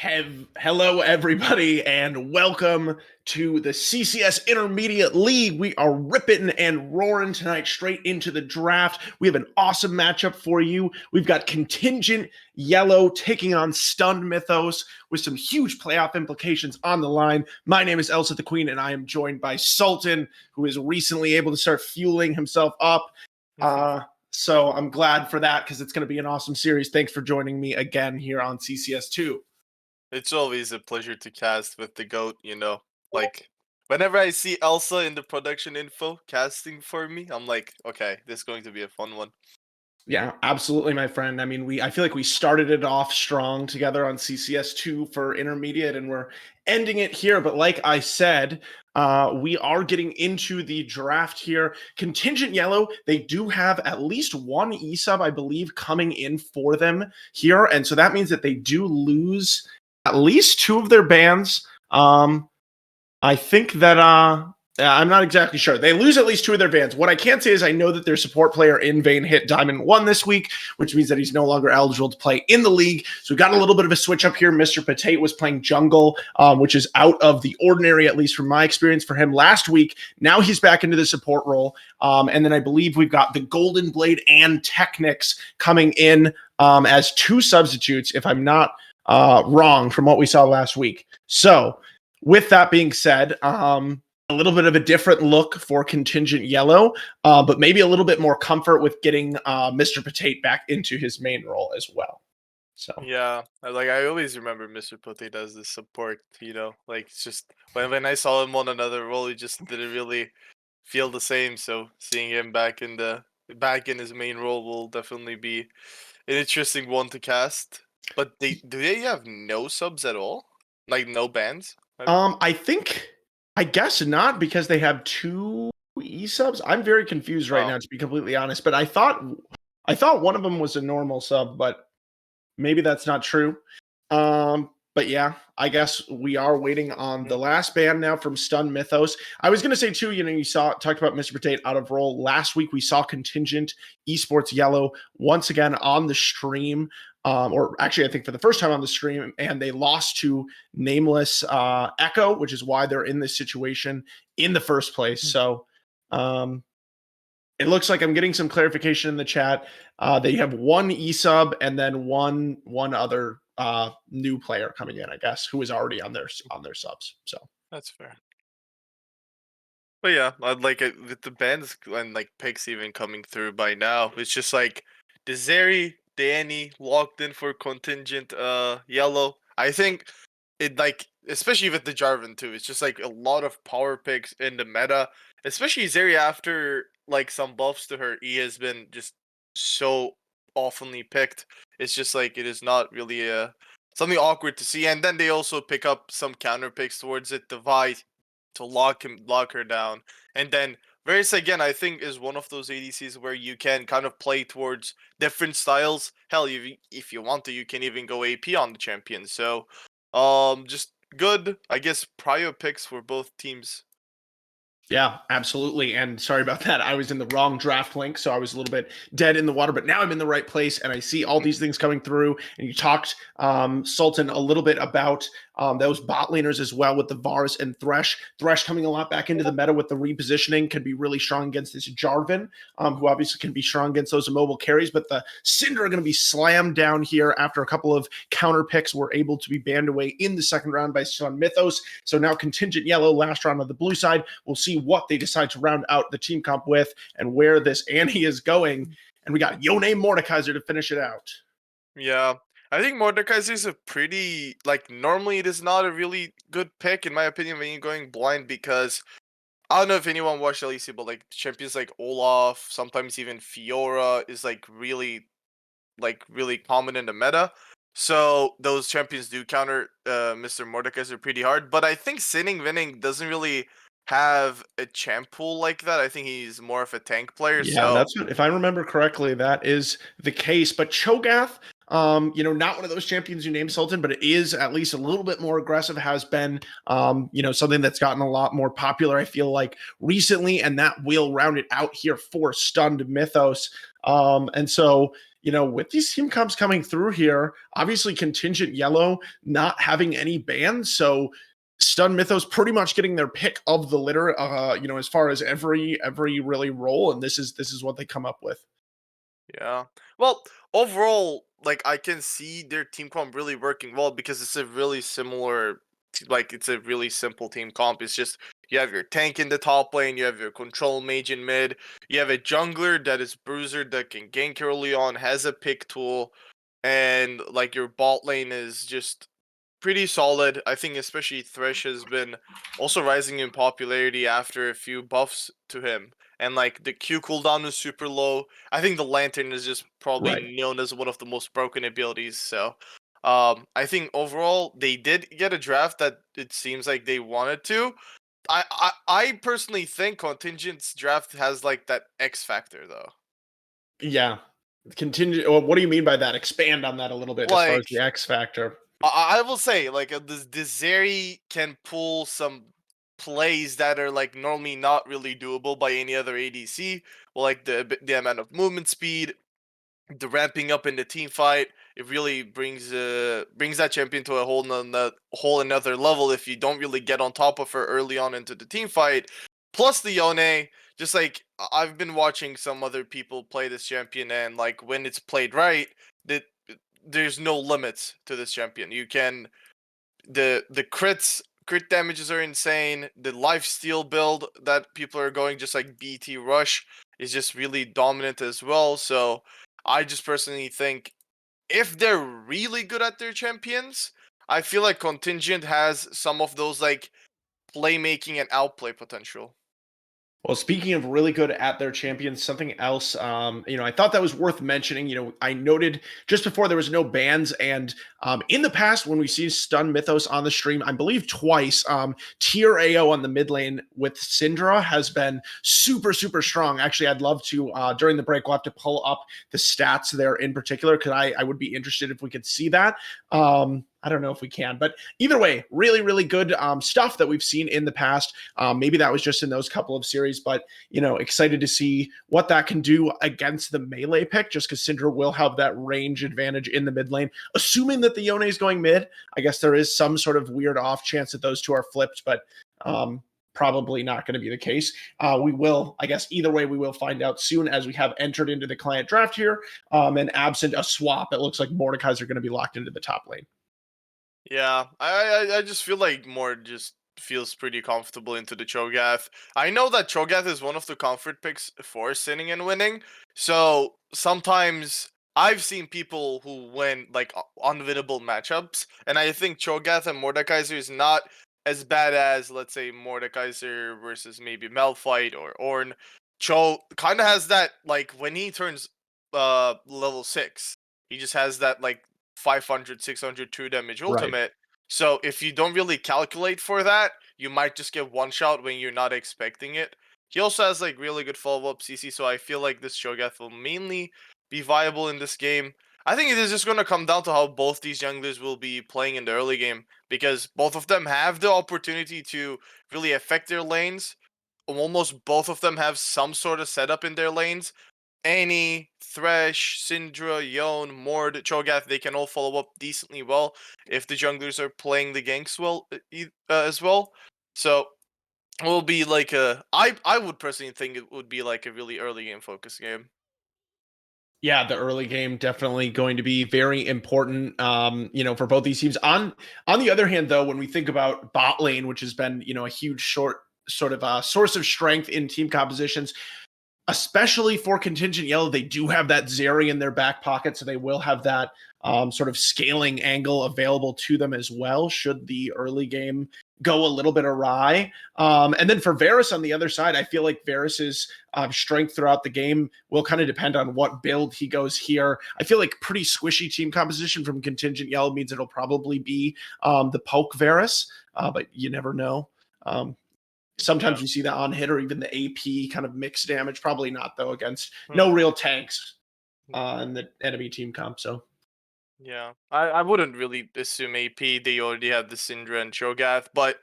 Hello, everybody, and welcome to the CCS Intermediate League. We are ripping and roaring tonight straight into the draft. We have an awesome matchup for you. We've got Contingent Yellow taking on Stunned Mythos with some huge playoff implications on the line. My name is Elsa the Queen, and I am joined by Sultan, who is recently able to start fueling himself up. So I'm glad for that because it's going to be an awesome series. Thanks for joining me again here on CCS2. It's always a pleasure to cast with the GOAT, Like, whenever I see Elsa in the production info casting for me, I'm like, okay, this is going to be a fun one. Yeah, absolutely, my friend. I mean, I feel like we started it off strong together on CCS2 for intermediate, and we're ending it here. But like I said, we are getting into the draft here. Contingent Yellow, they do have at least one E-sub, I believe, coming in for them here. And so that means that they do lose at least two of their bans. I think that I'm not exactly sure. They lose at least two of their bans. What I can say is I know that their support player in Vain hit Diamond 1 this week, which means that he's no longer eligible to play in the league. So we got a little bit of a switch up here. Mr. Potato was playing jungle, which is out of the ordinary, at least from my experience for him last week. Now he's back into the support role. And then I believe we've got the Golden Blade and Technics coming in as two substitutes, if I'm not wrong from what we saw last week. So with that being said, a little bit of a different look for Contingent Yellow, but maybe a little bit more comfort with getting Mr. Potato back into his main role as well. So Yeah, I always remember Mr. Potato as the support, like it's just when I saw him on another role, he just didn't really feel the same. So seeing him back in his main role will definitely be an interesting one to cast. But do they have no subs at all? Like no bans? I guess not because they have two E-subs. I'm very confused right Oh, now, to be completely honest. But I thought one of them was a normal sub, but maybe that's not true. But yeah, I guess we are waiting on the last ban now from Stun Mythos. I was gonna say too, you talked about Mr. Potato out of role. Last week we saw Contingent Esports Yellow once again on the stream. Or actually, I think for the first time on the stream, and they lost to Nameless Echo, which is why they're in this situation in the first place. So it looks like I'm getting some clarification in the chat. They have one E-sub and then one other new player coming in, I guess, who is already on their subs. So that's fair. But yeah, I'd like it with the bands and like picks even coming through by now. It's just like the Zeri, Danny locked in for Contingent Yellow. I think it like especially with the Jarvan too. It's just like a lot of power picks in the meta. Especially Zeri after like some buffs to her E has been just so oftenly picked. It's just like it is not really something awkward to see. And then they also pick up some counter picks towards it. Divide to lock her down. And then Varys again, I think, is one of those ADCs where you can kind of play towards different styles. Hell, if you want to, you can even go AP on the champion. So, just good, I guess, prior picks for both teams. yeah, absolutely. And sorry about that. I was in the wrong draft link, so I was a little bit dead in the water, but now I'm in the right place and I see all these things coming through. And you talked, Sultan, a little bit about those bot laners as well with the Varus and Thresh. Thresh coming a lot back into the meta with the repositioning could be really strong against this Jarvan, who obviously can be strong against those immobile carries. But the Cinder are going to be slammed down here after a couple of counter picks were able to be banned away in the second round by Stun Mythos. So now Contingent Yellow, last round on the blue side. We'll see what they decide to round out the team comp with and where this Annie is going. And we got Yone Mordekaiser to finish it out. Yeah, I think Mordekaiser is a pretty normally it is not a really good pick in my opinion when you're going blind because I don't know if anyone watched LEC, but like champions like Olaf, sometimes even Fiora is really common in the meta. So those champions do counter Mr. Mordekaiser pretty hard. But I think Sinning Winning doesn't really have a champ pool like that. I think he's more of a tank player. Yeah, So that's what, if I remember correctly, that is the case. But Cho'Gath, not one of those champions you named, Sultan, but it is at least a little bit more aggressive, has been, something that's gotten a lot more popular, I feel like, recently, and that will round it out here for Stunned Mythos. And so with these team comps coming through here, obviously Contingent Yellow not having any bans, so Stun Mythos pretty much getting their pick of the litter, as far as every really role, and this is what they come up with. Yeah. Well, overall, like I can see their team comp really working well because it's a really similar, like it's a really simple team comp. It's just you have your tank in the top lane, you have your control mage in mid, you have a jungler that is bruiser that can gank early on, has a pick tool, and like your bot lane is just pretty solid. I think especially Thresh has been also rising in popularity after a few buffs to him. And like the Q cooldown is super low. I think the Lantern is just probably Right. known as one of the most broken abilities. So I think overall they did get a draft that it seems like they wanted to. I personally think Contingent's draft has like that X factor though. Yeah. Contingent. Well, what do you mean by that? Expand on that a little bit as far as Like the X factor. I will say, like, this Zeri can pull some plays that are like normally not really doable by any other ADC. Well, like the amount of movement speed, the ramping up in the team fight, it really brings that champion to a whole another level if you don't really get on top of her early on into the team fight. Plus the Yone, just like I've been watching some other people play this champion, and like when it's played right, that there's no limits to this champion. You can the crit damages are insane. The life steal build that people are going, just like BT Rush, is just really dominant as well. So I just personally think if they're really good at their champions, I feel like Contingent has some of those like playmaking and outplay potential. Well, speaking of really good at their champions, something else, I thought that was worth mentioning. I noted just before there was no bans, and in the past when we see Stun Mythos on the stream, I believe twice, tier AO on the mid lane with Syndra has been super, super strong. Actually, I'd love to during the break we'll have to pull up the stats there in particular because I would be interested if we could see that. I don't know if we can, but either way, really, really good stuff that we've seen in the past. Maybe that was just in those couple of series, but excited to see what that can do against the melee pick, just because Syndra will have that range advantage in the mid lane. Assuming that the Yone is going mid, I guess there is some sort of weird off chance that those two are flipped, but probably not going to be the case. We will, I guess, either way, we will find out soon as we have entered into the client draft here. And absent a swap, it looks like Mordekaiser are going to be locked into the top lane. Yeah, I just feel like more just feels pretty comfortable into the Cho'Gath. I know that Cho'Gath is one of the comfort picks for sinning and winning. So sometimes I've seen people who win like unwinnable matchups, and I think Cho'Gath and Mordekaiser is not as bad as, let's say, Mordekaiser versus maybe Malphite or Ornn. Cho kind of has that, like when he turns level 6, he just has that like 500, 600 2 damage Right. ultimate. So if you don't really calculate for that, you might just get one shot when you're not expecting it. He also has like really good follow up CC, so I feel like this Cho'Gath will mainly be viable in this game. I think it is just going to come down to how both these junglers will be playing in the early game, because both of them have the opportunity to really affect their lanes. Almost both of them have some sort of setup in their lanes. Annie, Thresh, Syndra, Yone, Mord, Cho'Gath, they can all follow up decently well if the junglers are playing the ganks well as well. So it will be like I would personally think it would be like a really early game focus game. Yeah, the early game definitely going to be very important, for both these teams. On the other hand, though, when we think about bot lane, which has been, a huge short sort of source of strength in team compositions, especially for Contingent Yellow, they do have that Zeri in their back pocket, so they will have that sort of scaling angle available to them as well, should the early game go a little bit awry. And then for Varus on the other side, I feel like Varus's strength throughout the game will kind of depend on what build he goes here. I feel like pretty squishy team composition from Contingent Yellow means it'll probably be the poke Varus, but you never know. Yeah. Sometimes you see that on hit or even the AP kind of mixed damage. Probably not though against no Hmm. real tanks in the enemy team comp. So Yeah. I wouldn't really assume AP. They already have the Syndra and Cho'Gath, but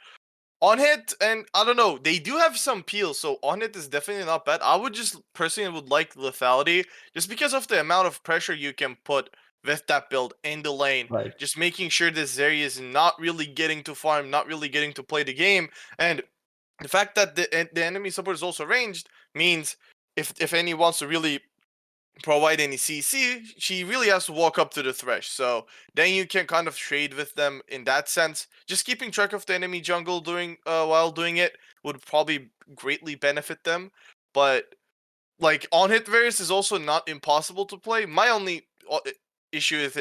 On hit, and I don't know, they do have some peel, so on hit is definitely not bad. I would just personally would like lethality just because of the amount of pressure you can put with that build in the lane. Right. Just making sure this Zeri is not really getting to farm, not really getting to play the game, and the fact that the enemy support is also ranged means if any wants to really provide any CC, she really has to walk up to the thresh. So then you can kind of trade with them in that sense. Just keeping track of the enemy jungle doing while doing it would probably greatly benefit them. But like on hit Varus is also not impossible to play. My only issue with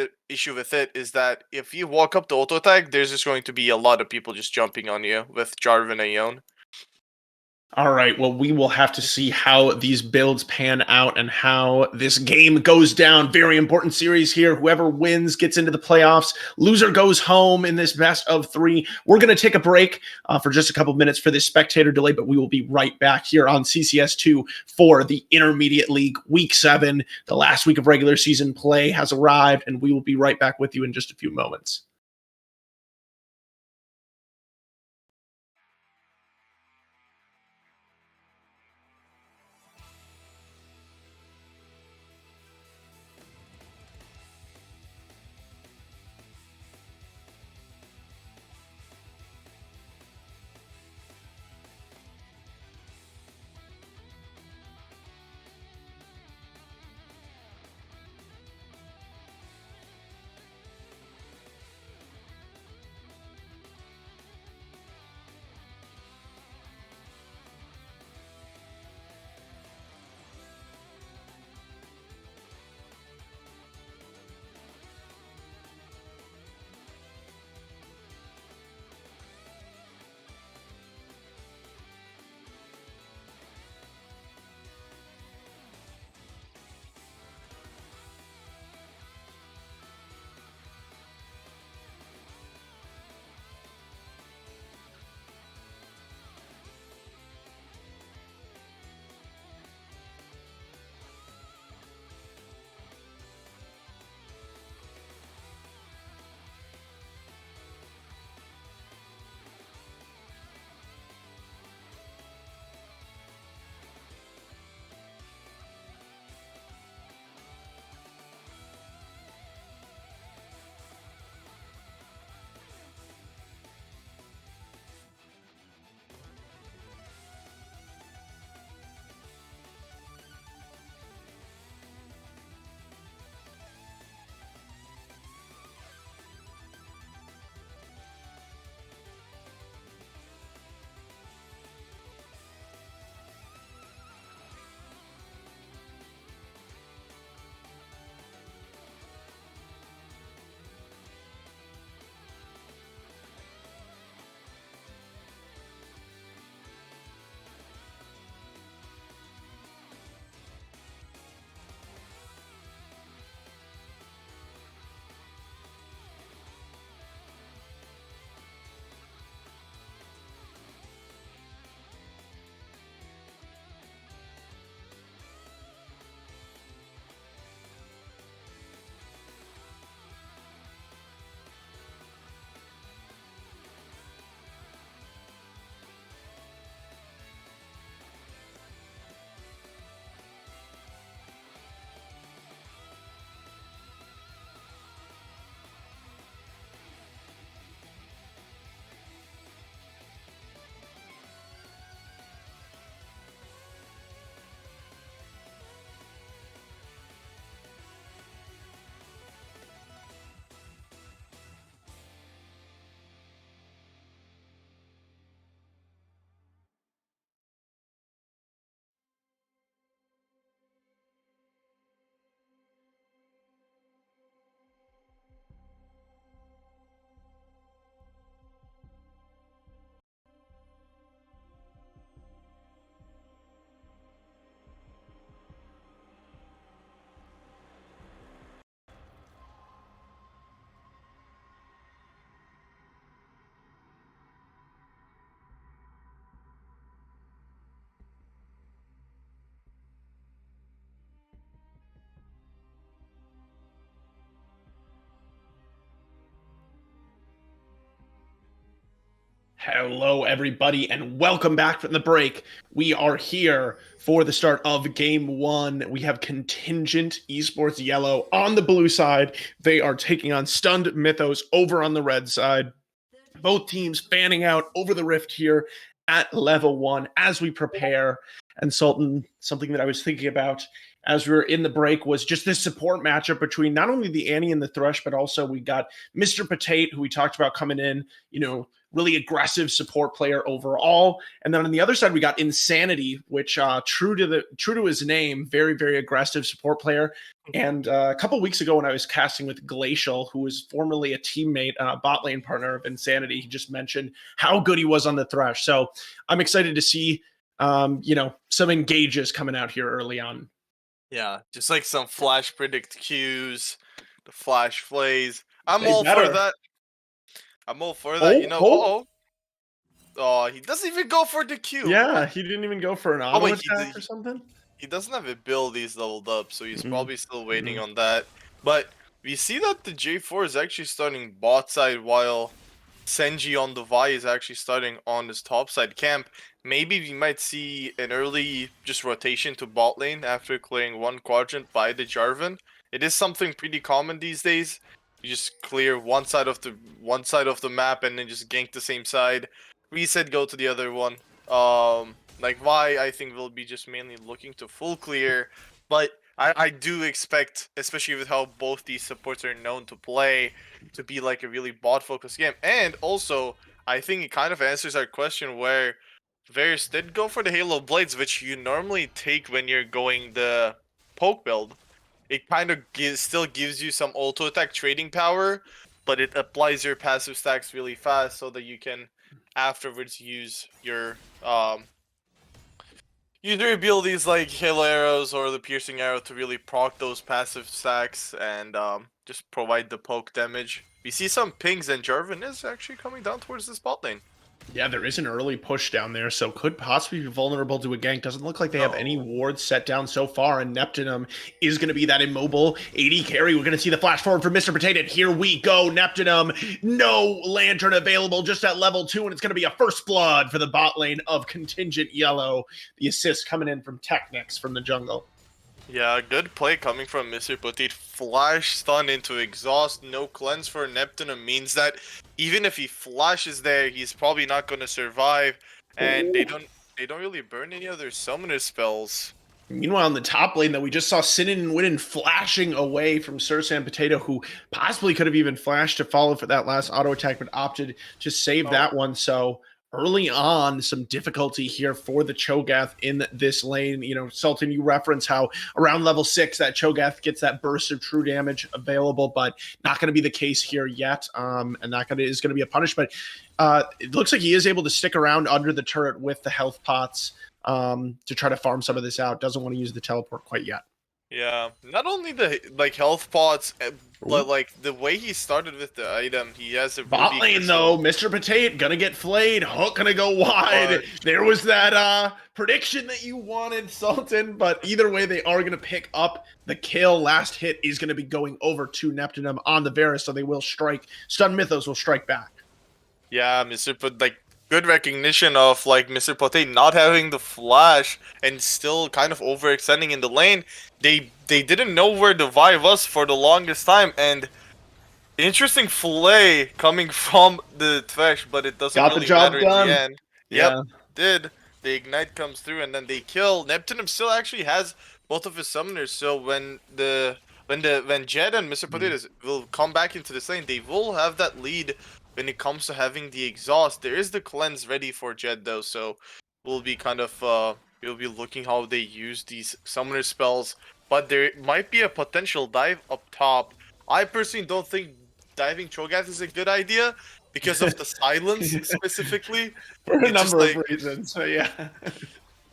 it is that if you walk up the auto tag, there's just going to be a lot of people just jumping on you with Jarvan and Yon. All right, well, we will have to see how these builds pan out and how this game goes down. Very important series here. Whoever wins gets into the playoffs. Loser goes home in this best of 3. We're going to take a break for just a couple minutes for this spectator delay, but we will be right back here on CCS2 for the Intermediate League Week 7. The last week of regular season play has arrived, and we will be right back with you in just a few moments. Hello, everybody, and welcome back from the break. We are here for the start of game one. We have Contingent Esports Yellow on the blue side. They are taking on Stunned Mythos over on the red side. Both teams fanning out over the rift here at level one as we prepare. And Sultan, something that I was thinking about as we were in the break was just this support matchup between not only the Annie and the Thresh, but also we got Mr. Potate, who we talked about coming in, really aggressive support player overall. And then on the other side, we got Insanity, which true to his name, very, very aggressive support player. And a couple weeks ago, when I was casting with Glacial, who was formerly a teammate, bot lane partner of Insanity, he just mentioned how good he was on the Thresh. So I'm excited to see, some engages coming out here early on. Yeah, just like some flash predict cues, the flash plays. I'm They all for better. that. I'm all for that. Oh, oh, Oh, he doesn't even go for the Q. yeah, What? he didn't even go for an Oh auto wait, attack or something. he doesn't have abilities leveled up, so he's Mm-mm, probably still waiting mm-mm. on that. But we see that the J4 is actually starting bot side while Senji on the Vi is actually starting on his top side camp. Maybe we might see an early just rotation to bot lane after clearing one quadrant by the Jarvan. It is something pretty common these days. You just clear one side of the map and then just gank the same side. Reset, go to the other one. Like Vi, I think will be just mainly looking to full clear, but I do expect, especially with how both these supports are known to play, to be like a really bot focused game. And also, I think it kind of answers our question where Varus did go for the Halo Blades, which you normally take when you're going the poke build. It kind of still gives you some auto attack trading power, but it applies your passive stacks really fast so that you can afterwards use your abilities like Halo Arrows or the Piercing Arrow to really proc those passive stacks and just provide the poke damage. We see some pings and Jarvan is actually coming down towards the spot lane. Yeah, there is an early push down there, so could possibly be vulnerable to a gank. Doesn't look like they have any No. wards set down so far, and Neptunum is going to be that immobile AD carry. We're going to see the flash forward from Mr. Potato. Here we go, Neptunum. No Lantern available, just at level 2, and it's going to be a first blood for the bot lane of Contingent Yellow. The assist coming in from Technics from the jungle. Yeah, good play coming from Mr. Petit. Flash stun into exhaust, no cleanse for Neptunum means that even if he flashes there, he's probably not going to survive. And they don't really burn any other summoner spells. Meanwhile, in the top lane, though, we just saw Sinan and Witten flashing away from Sursa and Potato, who possibly could have even flashed to follow for that last auto attack, but opted to save that one. So early on, some difficulty here for the Cho'Gath in this lane. Sultan, you reference how around level 6 that Cho'Gath gets that burst of true damage available, but not going to be the case here yet. And that is going to be a punishment. It looks like he is able to stick around under the turret with the health pots to try to farm some of this out. Doesn't want to use the teleport quite yet. Yeah, not only the health pots, but Ooh. like the way he started with the item, he has a Bot ruby lane crystal. though, Mr. Potato gonna get flayed. Hook gonna go wide. Fudge. There was that prediction that you wanted, Sultan. But either way, they are gonna pick up the kill. Last hit is gonna be going over to Neptunum on the Varus, so they will strike. Stun Mythos will strike back. Yeah, good recognition of like Mr. Pote not having the flash and still kind of overextending in the lane. They didn't know where the Vi was for the longest time, and interesting fillet coming from the Thresh, but it doesn't Got the really matter job in the done. end. Yep, Yeah. did. The ignite comes through and then they kill. Neptunum still actually has both of his summoners, so when Jed and Mr. Potatoes will come back into this lane, they will have that lead when it comes to having the exhaust. There is the cleanse ready for Jed though, so we'll be we'll be looking how they use these summoner spells. But there might be a potential dive up top. I personally don't think diving Cho'Gath is a good idea because of the silence specifically. For a It's just number of reasons. So yeah.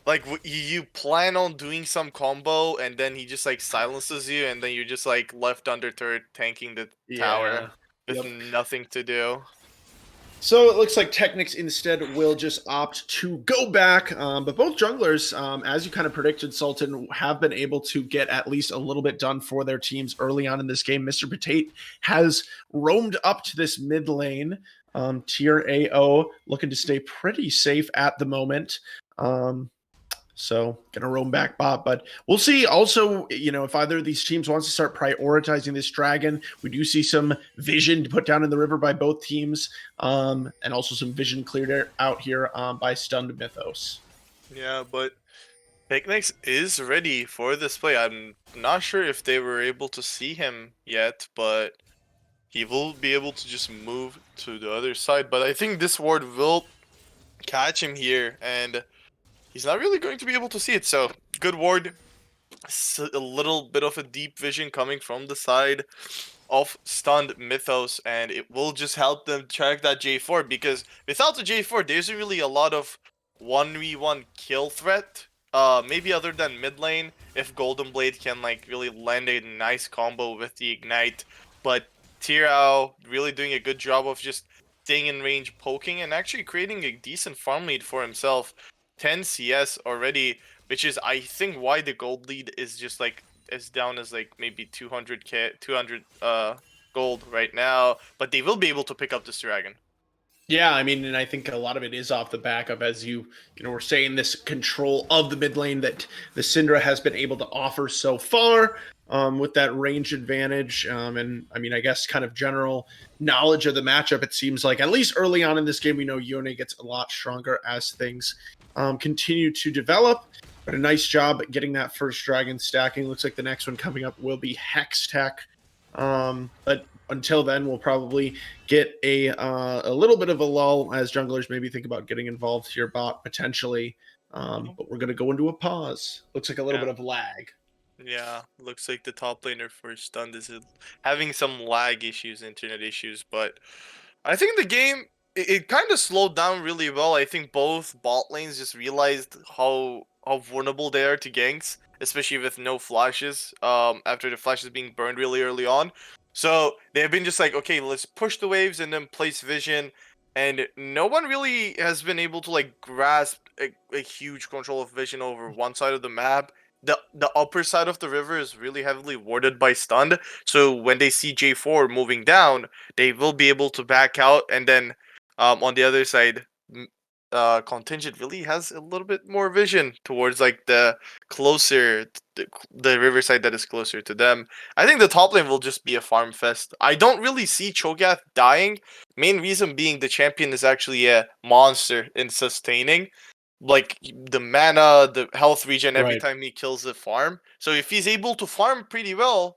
like you plan on doing some combo and then he just like silences you and then you're just like left under turret tanking the tower Yeah. with Yep. nothing to do. So it looks like Technics instead will just opt to go back. But both junglers, as you kind of predicted, Sultan, have been able to get at least a little bit done for their teams early on in this game. Mr. Potate has roamed up to this mid lane. Tier AO looking to stay pretty safe at the moment. So gonna roam back bot, but we'll see. Also, if either of these teams wants to start prioritizing this dragon, we do see some vision put down in the river by both teams, and also some vision cleared out here by stunned Mythos. Yeah, but Picnics is ready for this play. I'm not sure if they were able to see him yet, but he will be able to just move to the other side. But I think this ward will catch him here, and he's not really going to be able to see it. So good ward. A little bit of a deep vision coming from the side of stunned Mythos, and it will just help them track that J4, because without the J4 there isn't really a lot of 1v1 kill threat. Maybe other than mid lane, if Golden Blade can like really land a nice combo with the ignite, but Tirao really doing a good job of just staying in range, poking, and actually creating a decent farm lead for himself. 10 CS already, which is I think why the gold lead is just like as down as like maybe 200 gold right now, but they will be able to pick up this dragon. Yeah, I mean, and I think a lot of it is off the back of, as we're saying, this control of the mid lane that the Syndra has been able to offer so far, with that range advantage. And I mean, I guess kind of general knowledge of the matchup. It seems like at least early on in this game, we know Yone gets a lot stronger as things continue to develop. But a nice job at getting that first dragon stacking. Looks like the next one coming up will be Hex Tech. But until then, we'll probably get a little bit of a lull as junglers maybe think about getting involved here bot potentially. But we're going to go into a pause. Looks like a little bit of lag. Yeah, looks like the top laner for stunned is having some lag issues, internet issues, but I think the game it kind of slowed down really well. I think both bot lanes just realized how vulnerable they are to ganks, especially with no flashes. After the flashes being burned really early on, so they've been just like, okay, let's push the waves and then place vision, and no one really has been able to like grasp a huge control of vision over one side of the map. The upper side of the river is really heavily warded by stunned, so when they see J4 moving down, they will be able to back out, and then on the other side, Contingent really has a little bit more vision towards like the closer the riverside that is closer to them. I think the top lane will just be a farm fest. I don't really see Cho'Gath dying. Main reason being the champion is actually a monster in sustaining. Like the mana, the health regen every Right. time he kills the farm. So if he's able to farm pretty well,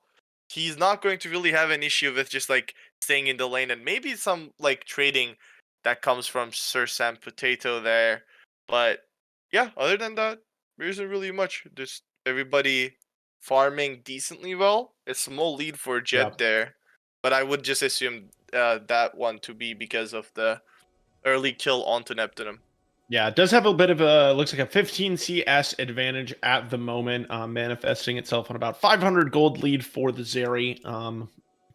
he's not going to really have an issue with just like staying in the lane, and maybe some like trading that comes from Sir Sam Potato there. But yeah, other than that, there isn't really much. Just everybody farming decently well. A small lead for Yeah. Jett there, but I would just assume that one to be because of the early kill onto Neptunum. Yeah, it does have a bit of a, looks like a 15 CS advantage at the moment, manifesting itself on about 500 gold lead for the Zeri.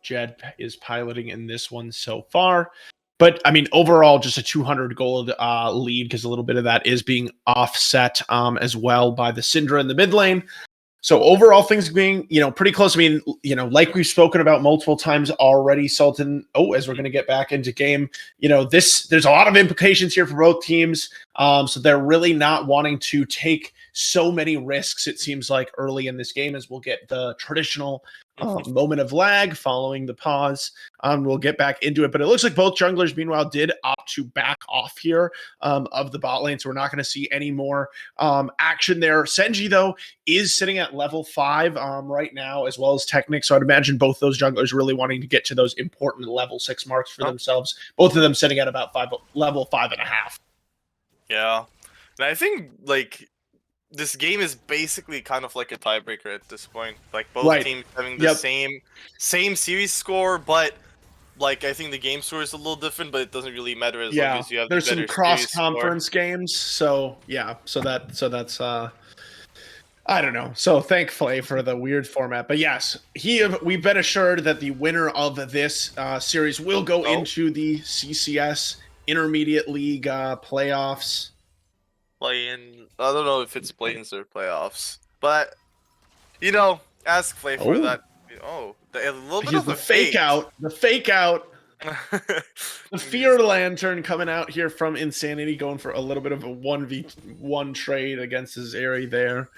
Jed is piloting in this one so far. But I mean, overall, just a 200 gold lead, because a little bit of that is being offset as well by the Syndra in the mid lane. So overall, things being, pretty close. I mean, like we've spoken about multiple times already, Sultan. Oh, as we're going to get back into game, there's a lot of implications here for both teams. So they're really not wanting to take so many risks, it seems like, early in this game, as we'll get the traditional moment of lag following the pause. We'll get back into it, but it looks like both junglers, meanwhile, did opt to back off here of the bot lane. So we're not going to see any more action there. Senji, though, is sitting at level 5 right now, as well as Technic. So I'd imagine both those junglers really wanting to get to those important level 6 marks for themselves. Both of them sitting at about level 5.5. Yeah, and I think like this game is basically kind of like a tiebreaker at this point. Like both teams having the same series score, but like I think the game score is a little different, but it doesn't really matter as long as you have there's the some better cross series conference games. So yeah, so that's I don't know. So thankfully for the weird format, but yes, we've been assured that the winner of this series will go into the CCS Intermediate League playoffs. Play-in. I don't know if it's play-ins or playoffs, but ask Play for that. Oh, a little bit He's of the a fake bait. out. The fake out. The You just Fear Lantern coming out here from Insanity, going for a little bit of a 1v1 trade against his area there.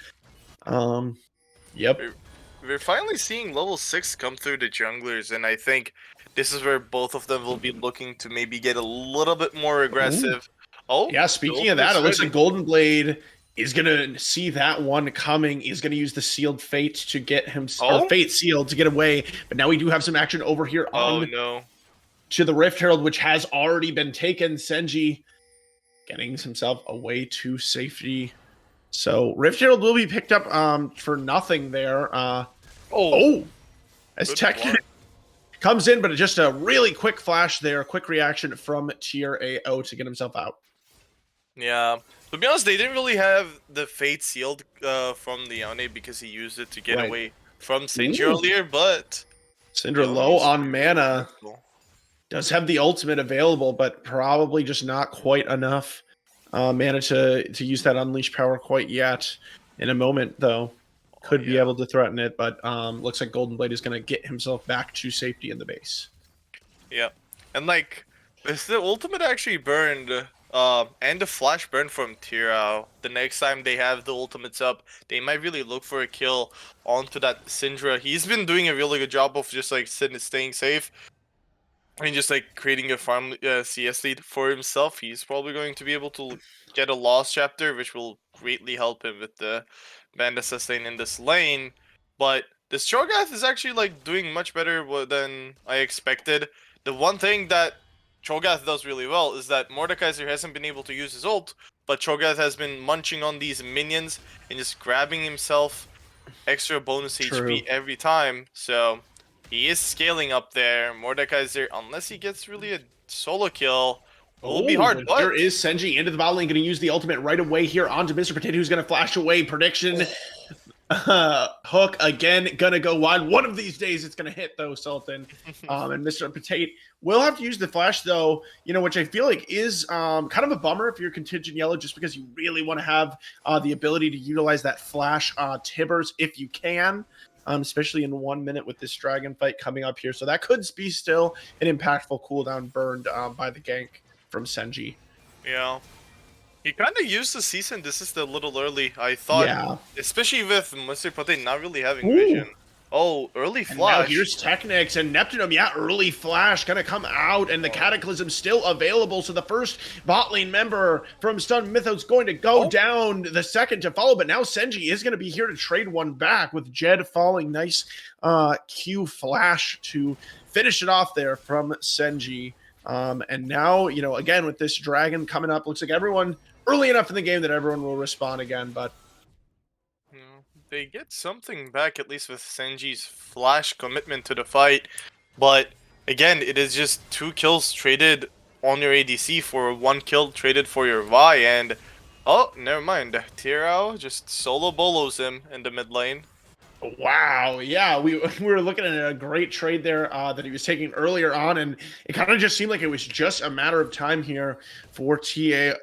Yep. we're, we're finally seeing level 6 come through the junglers, and I think this is where both of them will be looking to maybe get a little bit more Ooh. aggressive. Oh, Yeah, the speaking of that, ultimate's it looks ready. like Golden Blade is gonna see that one coming. He's gonna use the sealed fate to get him, or Oh, fate sealed to get away. But now we do have some action over here oh on no. to the Rift Herald, which has already been taken. Senji getting himself away to safety. So Rift Herald will be picked up for nothing there. Oh, Oh, as good Tech flash. comes in, but just a really quick flash there, quick reaction from Tier AO to get himself out. Yeah. To be honest, they didn't really have the fate sealed from Leone because he used it to get Right. away from Sinji Ooh. earlier, but Syndra Leone low needs to on be really mana. careful. Does have the ultimate available, but probably just not quite enough mana to use that unleash power quite yet. In a moment, though, Oh could be yeah. able to threaten it, but looks like Golden Blade is going to get himself back to safety in the base. Yeah. And like if the ultimate actually burned and the flash burned from Tira, the next time they have the ultimates up, they might really look for a kill onto that Syndra. He's been doing a really good job of just like sitting staying safe. I mean, just like creating a farm CS lead for himself, he's probably going to be able to get a lost chapter, which will greatly help him with the Banda sustain in this lane. But the Strogath is actually like doing much better than I expected. The one thing that Cho'Gath does really well is that Mordekaiser hasn't been able to use his ult, but Cho'Gath has been munching on these minions and just grabbing himself extra bonus True. HP every time. So he is scaling up there. Mordekaiser, unless he gets really a solo kill, will be Oh, hard. but here But is Senji into the bottom lane, going to use the ultimate right away here onto Mr. Potato, who's going to flash away. Prediction. Hook again, gonna go wide. One of these days, it's gonna hit though, Sultan. And Mr. Potato will have to use the flash though, which I feel like is kind of a bummer if you're contingent yellow, just because you really want to have the ability to utilize that flash Tibbers if you can. Especially in 1 minute with this dragon fight coming up here. So that could be still an impactful cooldown burned by the gank from Senji. yeah, he kind of used the cease and desist a little early. I thought, Yeah. especially with Mr. Potato not really having vision. Ooh. Oh, early And now flash. here's Technics and Neptunum. Yeah, early flash gonna come out, and the Cataclysm still available. So the first bot lane member from Stun Mythos going to go down, the second to follow. But now Senji is gonna be here to trade one back with Jed falling. Nice Q flash to finish it off there from Senji. And now, again, with this dragon coming up, looks like everyone early enough in the game that everyone will respond again. But They get something back at least with Senji's flash commitment to the fight, but again, it is just 2 kills traded on your ADC for 1 kill traded for your Vi, and oh, never mind. Tirao just solo bolos him in the mid lane. wow, yeah, we were looking at a great trade there that he was taking earlier on, and it kind of just seemed like it was just a matter of time here for TRAO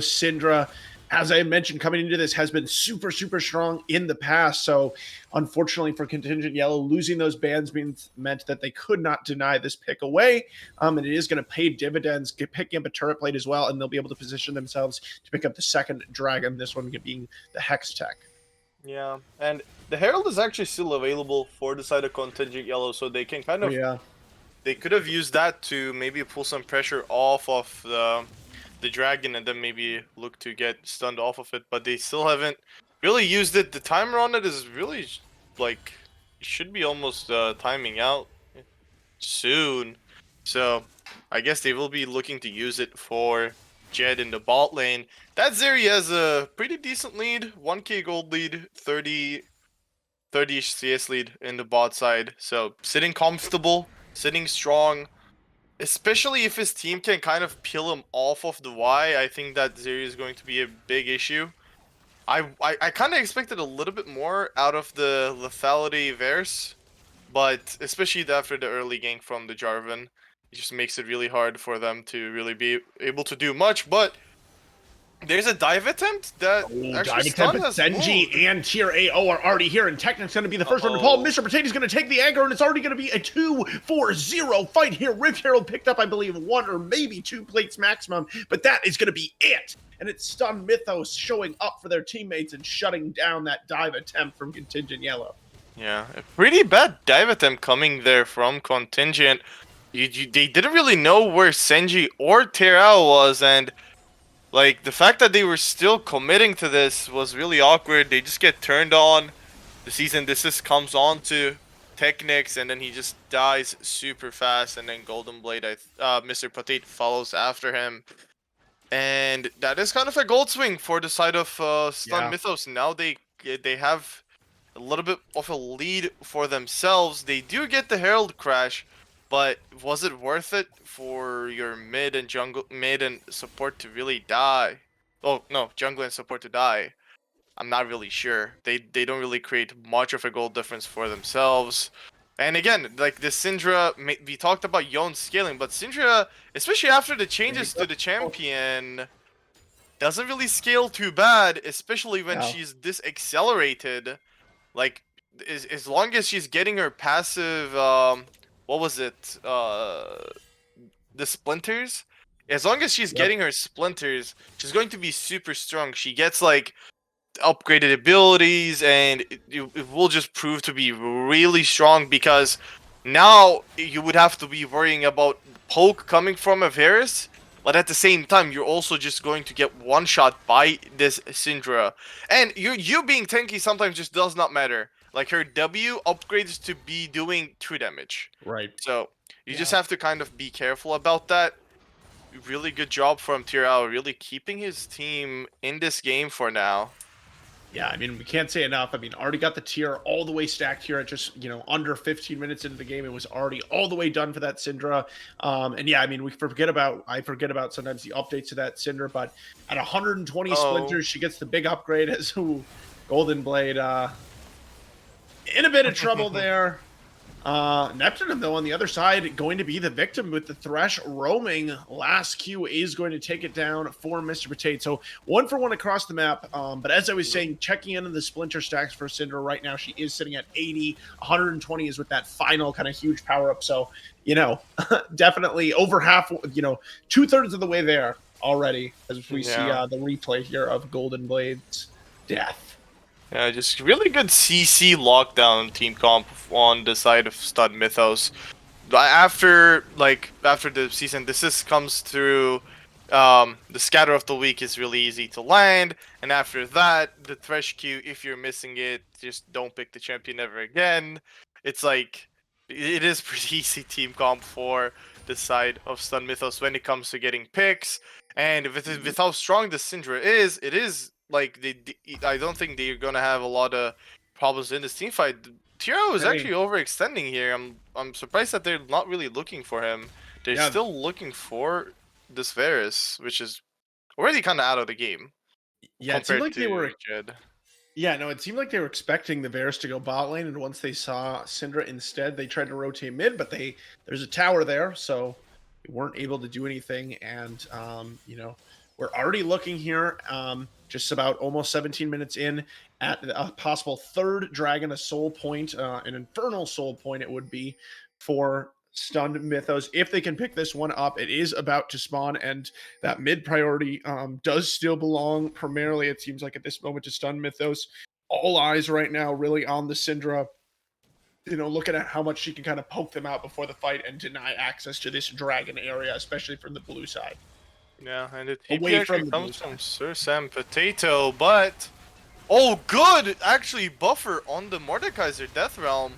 Syndra. As I mentioned, coming into this has been super, super strong in the past. So, unfortunately for Contingent Yellow, losing those bans meant that they could not deny this pick away. And it is going to pay dividends, picking up a turret plate as well, and they'll be able to position themselves to pick up the second dragon, this one being the Hex Tech. Yeah, and the Herald is actually still available for the side of Contingent Yellow, so they can kind of Yeah. they could have used that to maybe pull some pressure off of the dragon and then maybe look to get stunned off of it, but they still haven't really used it. The timer on it is really like should be almost timing out soon. So I guess they will be looking to use it for Jed in the bot lane. That Zeri has a pretty decent lead, 1k gold lead, 30 CS lead in the bot side. So sitting comfortable, sitting strong. Especially if his team can kind of peel him off of the Y, I think that Zeri is going to be a big issue. I kind of expected a little bit more out of the lethality verse, but especially after the early gank from the Jarvan, it just makes it really hard for them to really be able to do much. But There's a dive attempt that Oh, actually dive attempt, Stun but has Senji moved. and Tier AO are already here, and Technic's going to be the first one to pull. Uh-oh. Mr. Potato's going to take the anchor, and it's already going to be a 2-4-0 fight here. Rift Herald picked up, I believe, 1 or maybe 2 plates maximum, but that is going to be it. And it's Stun Mythos showing up for their teammates and shutting down that dive attempt from Contingent Yellow. Yeah, a pretty bad dive attempt coming there from Contingent. They didn't really know where Senji or Terrell was, and like the fact that they were still committing to this was really awkward. They just get turned on. The season desist comes on to Technics, and then he just dies super fast, and then Golden Blade, Mr. Potato follows after him. And that is kind of a gold swing for the side of Stun Yeah. Mythos. Now they have a little bit of a lead for themselves. They do get the Herald crash, but was it worth it for your mid and support to really die? Oh no, jungle and support to die. I'm not really sure. They don't really create much of a goal difference for themselves. And again, like the Syndra, we talked about Yon scaling, but Syndra, especially after the changes to the champion, doesn't really scale too bad, especially when Yeah. she's this accelerated. Like, as long as she's getting her passive, what was it? The splinters. As long as she's Yep. getting her splinters, she's going to be super strong. She gets like upgraded abilities, and it will just prove to be really strong because now you would have to be worrying about poke coming from a Varus, but at the same time you're also just going to get one shot by this Syndra, and you being tanky sometimes just does not matter. Like her W upgrades to be doing 2 damage, Right. so you just Yeah. have to kind of be careful about that. Really good job from Tyrell, really keeping his team in this game for now. Yeah, I mean, we can't say enough. I mean, already got the tier all the way stacked here at just, under 15 minutes into the game. It was already all the way done for that Syndra. And yeah, I mean, I forget about sometimes the updates to that Syndra, but at 120 Oh. splinters, she gets the big upgrade as Golden Blade, in a bit of trouble there. Neptune, though, on the other side, going to be the victim with the Thresh roaming. Last Q is going to take it down for Mr. Potato. So 1-for-1 across the map. But as I was saying, checking into the Splinter stacks for Syndra right now, she is sitting at 80. 120 is with that final kind of huge power up. So, definitely over half, 2/3 of the way there already as we see Yeah. the replay here of Golden Blade's death. Yeah, just really good CC lockdown team comp on the side of Stud Mythos. After the season desist comes through, the scatter of the week is really easy to land, and after that, the Thresh Q, if you're missing it, just don't pick the champion ever again. It's like it is pretty easy team comp for the side of Stun Mythos when it comes to getting picks, and with how strong the Syndra is, it is like I don't think they're gonna have a lot of problems in this team fight. Tiro is Hey, actually overextending here. I'm surprised that they're not really looking for him. They're yeah, still looking for this Varus, which is already kind of out of the game yeah, it seemed compared like they were to Jed. Yeah, no, it seemed like they were expecting the Varus to go bot lane, and once they saw Syndra instead, they tried to rotate mid, but there's a tower there, so we weren't able to do anything. And we're already looking here, just about almost 17 minutes in, at a possible third dragon, a soul point, an infernal soul point it would be for Stunned Mythos. If they can pick this one up, it is about to spawn, and that mid priority does still belong primarily, it seems like, at this moment to Stun Mythos. All eyes right now really on the Syndra, looking at how much she can kind of poke them out before the fight and deny access to this dragon area, especially from the blue side. Yeah, and the TP Away actually from the blue comes from side. Sir Sam Potato, but oh, good! Actually, buffer on the Mordekaiser Death Realm.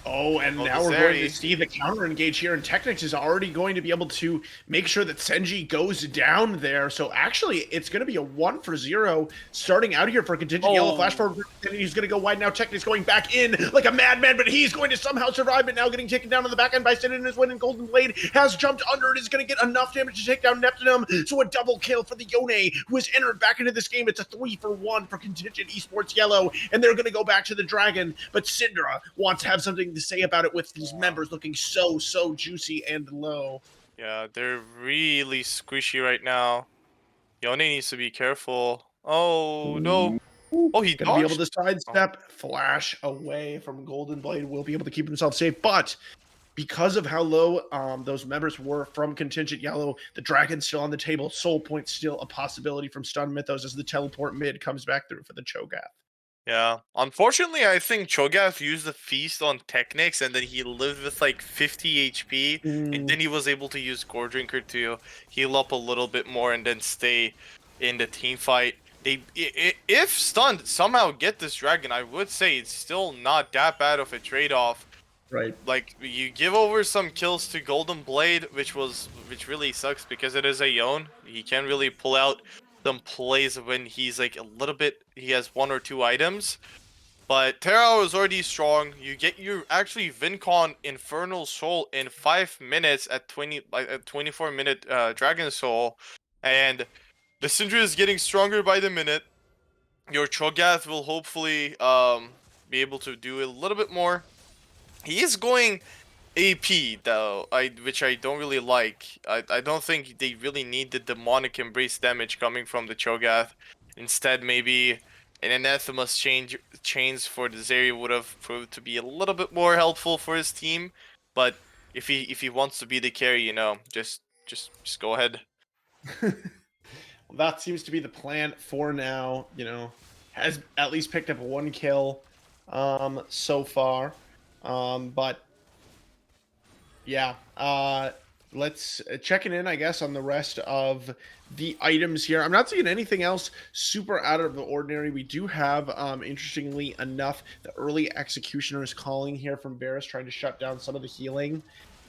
Oh, and Oh, the now we're going to Zeri. see the counter engage here, and Technics is already going to be able to make sure that Senji goes down there. So actually, it's going to be a 1-for-0 starting out here for Contingent Yellow. Flash Oh, forward, and he's going to go wide now. Technics going back in like a madman, but he's going to somehow survive, but now getting taken down on the back end by Sin and his win, and Golden Blade has jumped under it, is going to get enough damage to take down Neptune. So a double kill for the Yone, who has entered back into this game. It's a 3-for-1 for Contingent Esports Yellow, and they're going to go back to the Dragon, but Syndra wants to have something to say about it with these members looking so juicy and low. yeah, they're really squishy right now. Yone needs to be careful. Oh no. Ooh. Oh, he Gonna be able dodged. to Oh, sidestep, flash away from Golden Blade. Will be able to keep himself safe, but because of how low those members were from Contingent Yellow, the Dragon's still on the table. Soul Point still a possibility from Stun Mythos as the teleport mid comes back through for the Cho'Gath. yeah. Unfortunately, I think Cho'Gath used the feast on Technics and then he lived with like 50 HP and Mm, then he was able to use Core Drinker to heal up a little bit more and then stay in the team fight. If Stunned somehow get this dragon, I would say it's still not that bad of a trade-off. right. Like you give over some kills to Golden Blade, which really sucks because it is a Yone. He can't really pull out some plays when he's like a little bit. He has one or two items, but Terra is already strong. You get your actually Vincon Infernal Soul in 5 minutes at 24-minute Dragon Soul, and the Syndra is getting stronger by the minute. Your Cho'Gath will hopefully be able to do a little bit more. He is going AP though, which I don't really like. I don't think they really need the demonic embrace damage coming from the Cho'Gath. Instead, maybe an anathema's chains for the Zeri would have proved to be a little bit more helpful for his team. But if he wants to be the carry, just go ahead. Well, that seems to be the plan for now. Has at least picked up one kill so far. But yeah, let's checking in, I guess, on the rest of the items here. I'm not seeing anything else super out of the ordinary. We do have, interestingly enough, the early executioners calling here from Varus, trying to shut down some of the healing.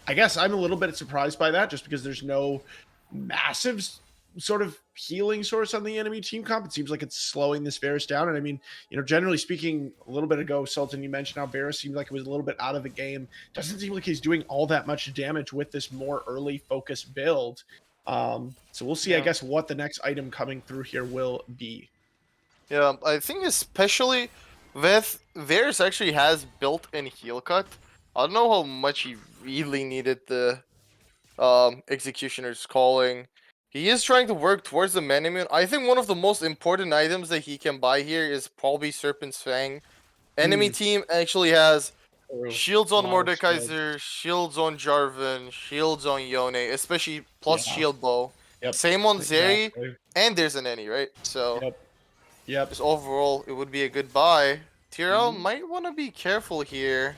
I guess I'm a little bit surprised by that, just because there's no massive sort of healing source on the enemy team comp. It seems like it's slowing this Varus down. And I mean, generally speaking, a little bit ago, Sultan, you mentioned how Varus seemed like it was a little bit out of the game. Doesn't seem like he's doing all that much damage with this more early focus build. So we'll see, I Yeah. guess, what the next item coming through here will be. Yeah, I think especially with Varus actually has built-in heal cut. I don't know how much he really needed the Executioner's Calling. He is trying to work towards the Manimune. I think one of the most important items that he can buy here is probably Serpent's Fang. Enemy Hmm, team actually has true. shields A on lot of shields. Mordekaiser, shields on Jarvan, shields on Yone, especially plus Yeah. shield bow. Yep. Same on Zeri, Exactly. and there's an Any, right? So Yep. Yep. just overall, it would be a good buy. TRL Mhm. might want to be careful here.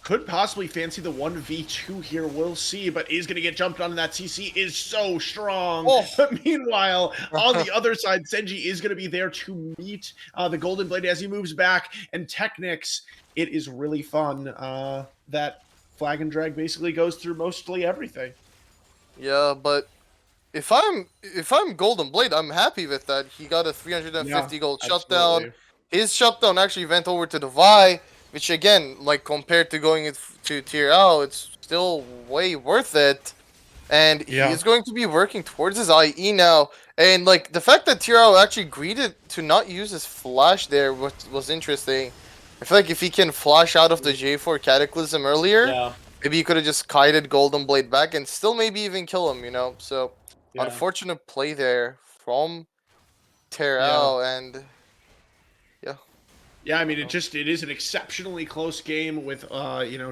Could possibly fancy the 1v2 here. We'll see, but is going to get jumped on. And that CC is so strong. Oh, But meanwhile, on the other side, Senji is going to be there to meet the Golden Blade as he moves back. And Technics, it is really fun. That Flag and Drag basically goes through mostly everything. yeah, but if I'm Golden Blade, I'm happy with that. He got a Yeah, 350 gold shutdown. absolutely. His shutdown actually went over to the Vi, which again, like compared to going to tier L, it's still way worth it. And he Yeah. is going to be working towards his IE now. And like the fact that Tiro actually greeted to not use his flash there was interesting. I feel like if he can flash out of the J4 Cataclysm earlier, Yeah. maybe he could have just kited Golden Blade back and still maybe even kill him. So Yeah. unfortunate play there from Yeah. Terrell, and yeah, Yeah, I I mean, don't know. it is an exceptionally close game with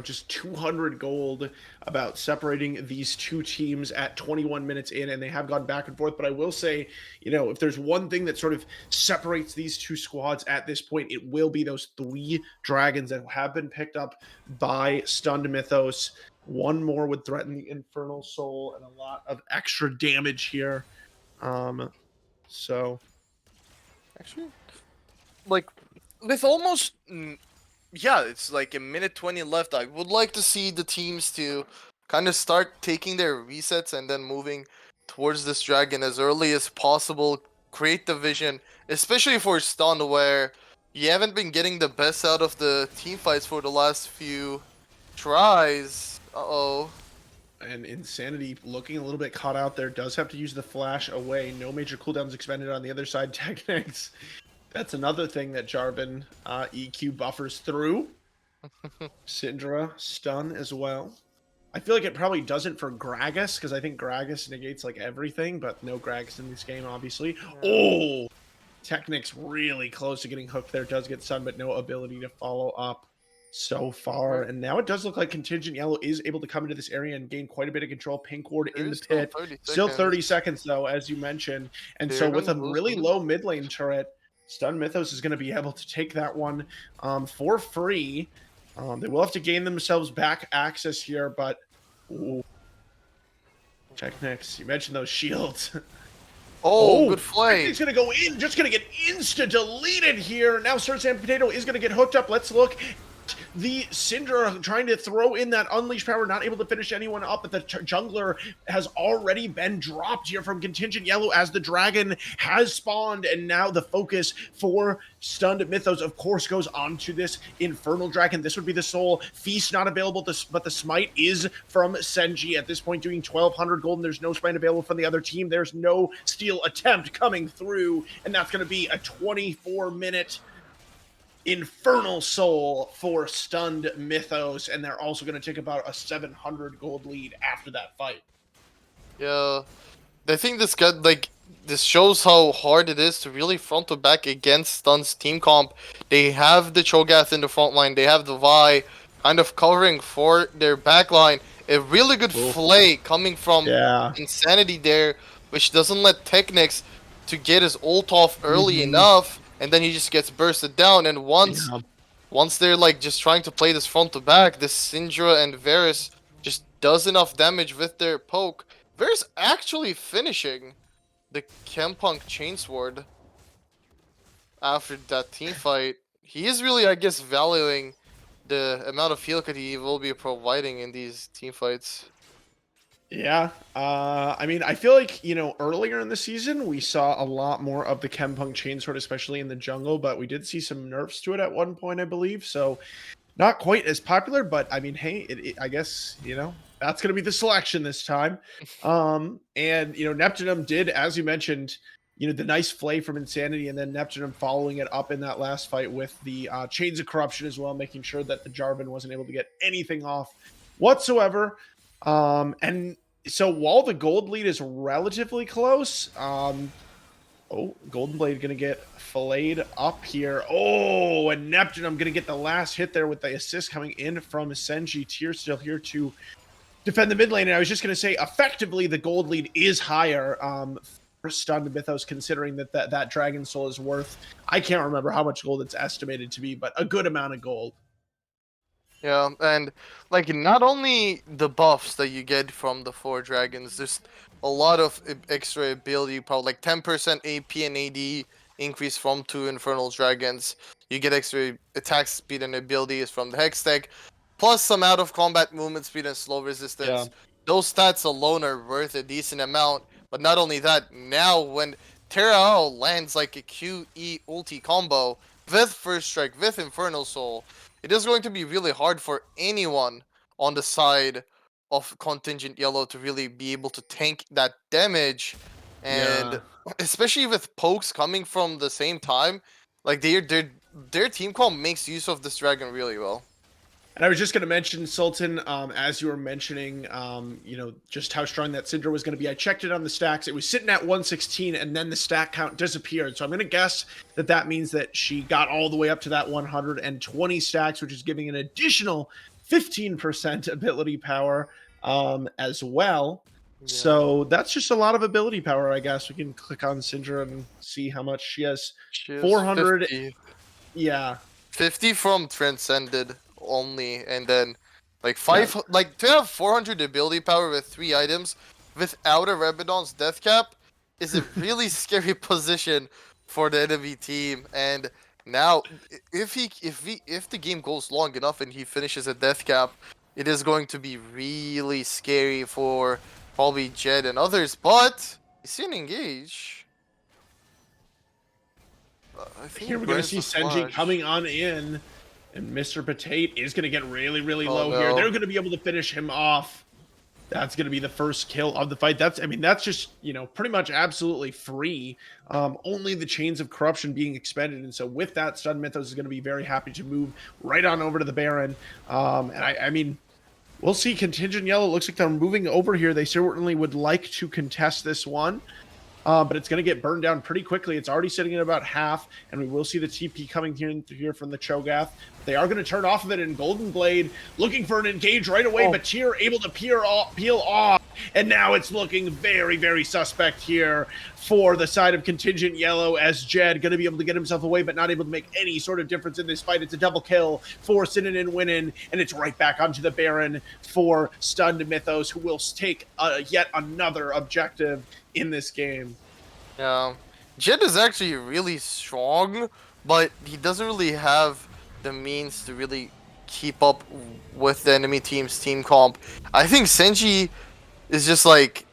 just 200 gold about separating these two teams at 21 minutes in, and they have gone back and forth. But I will say, if there's one thing that sort of separates these two squads at this point, it will be those three dragons that have been picked up by Stunned Mythos. One more would threaten the Infernal Soul and a lot of extra damage here. So Actually, like with almost yeah, it's like a minute 20 left. I would like to see the teams to kind of start taking their resets and then moving towards this dragon as early as possible. Create the vision, especially for stun, where you haven't been getting the best out of the team fights for the last few tries. Uh-oh. and Insanity looking a little bit caught out there, does have to use the flash away. No major cooldowns expended on the other side. Technics. That's another thing that Jarvan EQ buffers through. Syndra stun as well. I feel like it probably doesn't for Gragas, because I think Gragas negates like everything, but no Gragas in this game, obviously. Yeah. Oh, Technic's really close to getting hooked there. Does get stunned, but no ability to follow up so far. Right. And now it does look like Contingent Yellow is able to come into this area and gain quite a bit of control. Pink Ward There in the is still pit. 30 Still 30 seconds. seconds, though, as you mentioned. And They're so with gonna a lose the really lead. low mid lane turret, Stun Mythos is going to be able to take that one for free. They will have to gain themselves back access here, but ooh, Technics, you mentioned those shields. Oh, Oh, good play. Technic's gonna go in, just gonna get insta deleted here. Now Sir Sam Potato is gonna get hooked up. Let's look. The Syndra trying to throw in that Unleash power, not able to finish anyone up, but the jungler has already been dropped here from Contingent Yellow as the dragon has spawned, and now the focus for Stunned Mythos, of course, goes on to this Infernal Dragon. This would be the soul. Feast not available, but the Smite is from Senji at this point, doing 1,200 gold, and there's no Smite available from the other team. There's no steal attempt coming through, and that's going to be a 24-minute Infernal Soul for Stunned Mythos, and they're also going to take about a 700 gold lead after that fight. Yeah. I think this shows how hard it is to really front to back against Stun's team comp. They have the Cho'Gath in the front line, they have the Vi kind of covering for their back line. A really good flay coming from Yeah. Insanity there, which doesn't let Technics to get his ult off early enough, and then he just gets bursted down. And once they're like just trying to play this front to back, this Syndra and Varus just does enough damage with their poke. Varus actually finishing the Kempunk Chainsword after that team fight. He is really, I guess, valuing the amount of heal that he will be providing in these team fights. Yeah. I mean, I feel like, earlier in the season, we saw a lot more of the Kempunk Chainsword, especially in the jungle, but we did see some nerfs to it at one point, I believe. So not quite as popular, but I mean, hey, I guess, that's going to be the selection this time. And, Neptunum did, as you mentioned, the nice flay from Insanity, and then Neptunum following it up in that last fight with the Chains of Corruption as well, making sure that the Jarvan wasn't able to get anything off whatsoever. And so while the gold lead is relatively close, Golden Blade gonna get filleted up here. Oh, and Neptune, gonna get the last hit there with the assist coming in from Senji. Tier still here to defend the mid lane. And I was just gonna say, effectively, the gold lead is higher for Stunned Mythos, considering that Dragon Soul is worth, I can't remember how much gold it's estimated to be, but a good amount of gold. Yeah, and like not only the buffs that you get from the 4 dragons, there's a lot of extra ability power, like 10% AP and AD increase from 2 infernal dragons. You get extra attack speed and abilities from the hex tech, plus some out of combat movement speed and slow resistance. Those stats alone are worth a decent amount. But not only that, now when Terra lands like a QE ulti combo with first strike, with infernal soul, it is going to be really hard for anyone on the side of Contingent Yellow to really be able to tank that damage. And especially with pokes coming from the same time, like their team comp makes use of this dragon really well. And I was just going to mention, Sultan, as you were mentioning, just how strong that Syndra was going to be. I checked it on the stacks. It was sitting at 116, and then the stack count disappeared. So I'm going to guess that means that she got all the way up to that 120 stacks, which is giving an additional 15% ability power as well. Yeah. So that's just a lot of ability power, I guess. We can click on Syndra and see how much she has. She has 400. 50. Yeah. 50 from Transcended only, and then like like to have 400 ability power with 3 items without a Rabadon's death cap is a really scary position for the enemy team. And now if the game goes long enough and he finishes a death cap, it is going to be really scary for probably Jed and others. But he's seen engage. I think Here we're going to see Senji coming on in, and Mr. Potato is going to get really, really low here. They're going to be able to finish him off. That's going to be the first kill of the fight. That's just, pretty much absolutely free. Only the Chains of Corruption being expended. And so with that, Stun Mythos is going to be very happy to move right on over to the Baron. And I mean, We'll see. Contingent Yellow looks like they're moving over here. They certainly would like to contest this one. But it's going to get burned down pretty quickly. It's already sitting at about half, and we will see the TP coming here from the Cho'Gath. But they are going to turn off of it, and Golden Blade looking for an engage right away, but Tyr able to peel off, and now it's looking very, very suspect here for the side of Contingent Yellow, as Jed going to be able to get himself away, but not able to make any sort of difference in this fight. It's a double kill for Sinan and Winnin, and it's right back onto the Baron for Stunned Mythos, who will take yet another objective in this game. Yeah, Jed is actually really strong, but he doesn't really have the means to really keep up with the enemy team's team comp. I think Senji is just like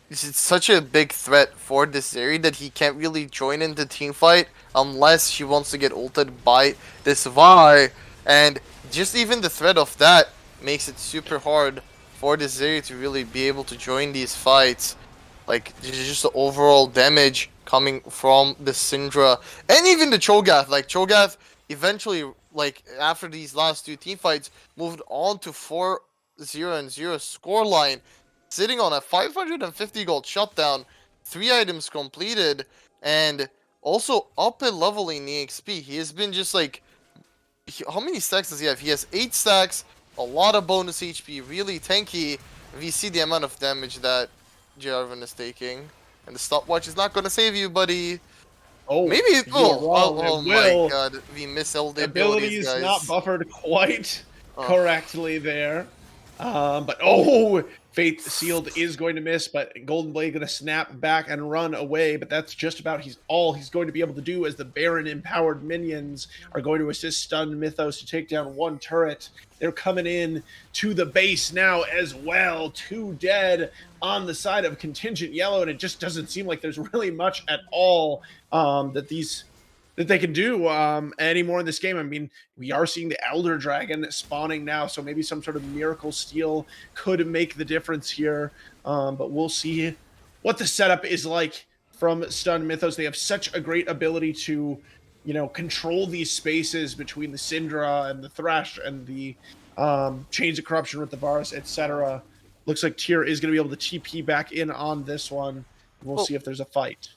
it's such a big threat for this series that he can't really join in the team fight unless she wants to get ulted by this Vi, and just even the threat of that makes it super hard for this series to really be able to join these fights. Like, just the overall damage coming from the Syndra and even the Cho'Gath. Like, Cho'Gath eventually, like, after these last two team fights, moved on to 4-0-0 scoreline, sitting on a 550 gold shutdown, 3 items completed, and also up a level in EXP. He has been just like, how many stacks does he have? He has 8 stacks, a lot of bonus HP, really tanky. We see the amount of damage that Jarvan is taking, and the stopwatch is not gonna save you, buddy. Oh, Maybe it you are will. wrong. Oh It my will. god, we miss all the abilities, Abilities not guys. buffered quite Oh. correctly there. But oh, Faith Sealed is going to miss, but Golden Blade going to snap back and run away. But that's just about all he's going to be able to do, as the Baron empowered minions are going to assist Stunned Mythos to take down one turret. They're coming in to the base now as well. 2 dead on the side of Contingent Yellow, and it just doesn't seem like there's really much at all that they can do anymore in this game. I mean, we are seeing the Elder Dragon spawning now, so maybe some sort of miracle steal could make the difference here. But we'll see what the setup is like from Stun Mythos. They have such a great ability to, control these spaces between the Syndra and the Thresh and the Chains of Corruption with the Varus, etc. Looks like Tyr is going to be able to TP back in on this one. We'll see if there's a fight.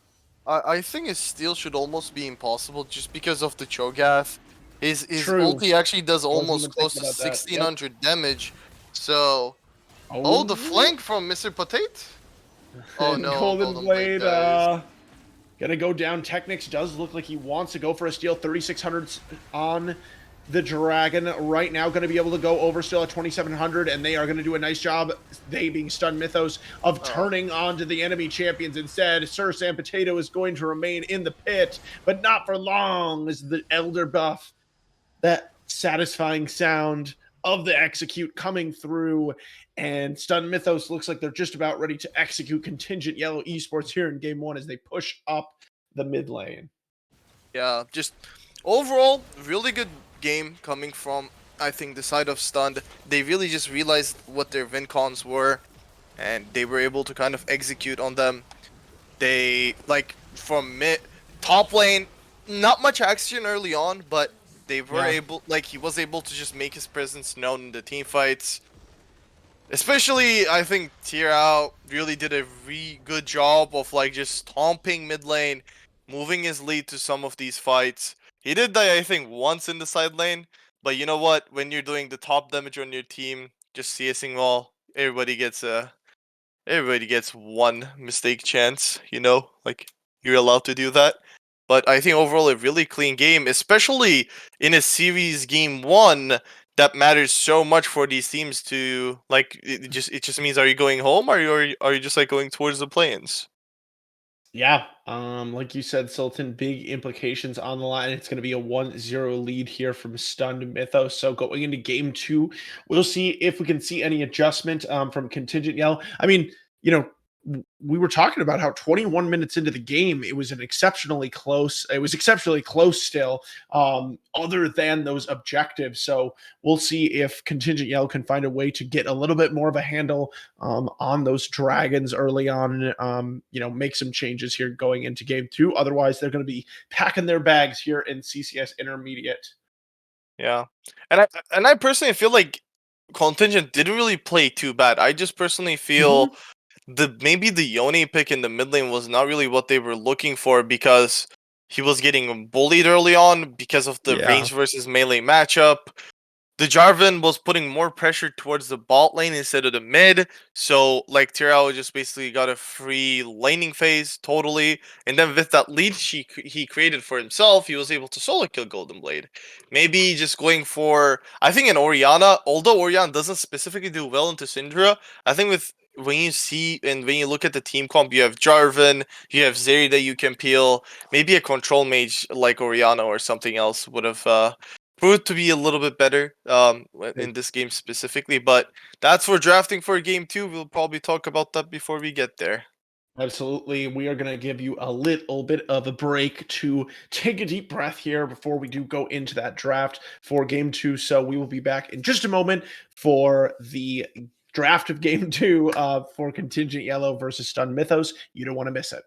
I think his steal should almost be impossible just because of the Cho'Gath. His True. ulti actually does Wasn't even almost close to thinking about that. Yep. 1600 damage. So, Oh, the flank from Mr. Potato. Oh no, Golden Blade, guys. gonna go down. Technics does look like he wants to go for a steal. 3600 on the Dragon right now, going to be able to go over still at 2700, and they are going to do a nice job, they being Stunned Mythos, of turning on to the enemy champions. Instead, Sir Sam Potato is going to remain in the pit, but not for long, as the Elder buff, that satisfying sound of the execute coming through, and Stunned Mythos looks like they're just about ready to execute Contingent Yellow Esports here in game 1 as they push up the mid lane. Yeah, just overall, really good game coming from, I think, the side of Stunned. They really just realized what their win cons were, and they were able to kind of execute on them. They, like, from top lane, not much action early on, but they were able, like, he was able to just make his presence known in the team fights. Especially, I think Tyr really did a really good job of, like, just stomping mid lane, moving his lead to some of these fights. He did that, I think, once in the side lane, but you know what? When you're doing the top damage on your team, just CSing well, everybody gets one mistake chance, like, you're allowed to do that. But I think overall a really clean game, especially in a series game 1 that matters so much for these teams to, like, it just means, are you going home, or are you just like going towards the play-ins? Yeah, like you said, Sultan, big implications on the line. It's going to be a 1-0 lead here from Stunned Mythos. So going into game 2, we'll see if we can see any adjustment from Contingent Yell. I mean, we were talking about how 21 minutes into the game, it was exceptionally close still, other than those objectives. So we'll see if Contingent Yell can find a way to get a little bit more of a handle on those dragons early on, make some changes here going into game 2. Otherwise, they're going to be packing their bags here in CCS Intermediate. Yeah, and I personally feel like Contingent didn't really play too bad. I just personally feel maybe the Yone pick in the mid lane was not really what they were looking for, because he was getting bullied early on because of the Yeah. range versus melee matchup. The Jarvan was putting more pressure towards the bot lane instead of the mid, so like Tyrell just basically got a free laning phase totally, and then with that lead he created for himself, he was able to solo kill Golden Blade. Maybe just going for, I think, an Orianna, although Orianna doesn't specifically do well into Syndra, I think with when you see and when you look at the team comp, you have Jarvan, you have Zeri that you can peel. Maybe a control mage like Orianna or something else would have proved to be a little bit better in this game specifically, but that's for drafting for game 2. We'll probably talk about that before we get there. Absolutely. We are going to give you a little bit of a break to take a deep breath here before we do go into that draft for game 2. So we will be back in just a moment for the draft of game 2 for Contingent Yellow versus Stun Mythos. You don't want to miss it.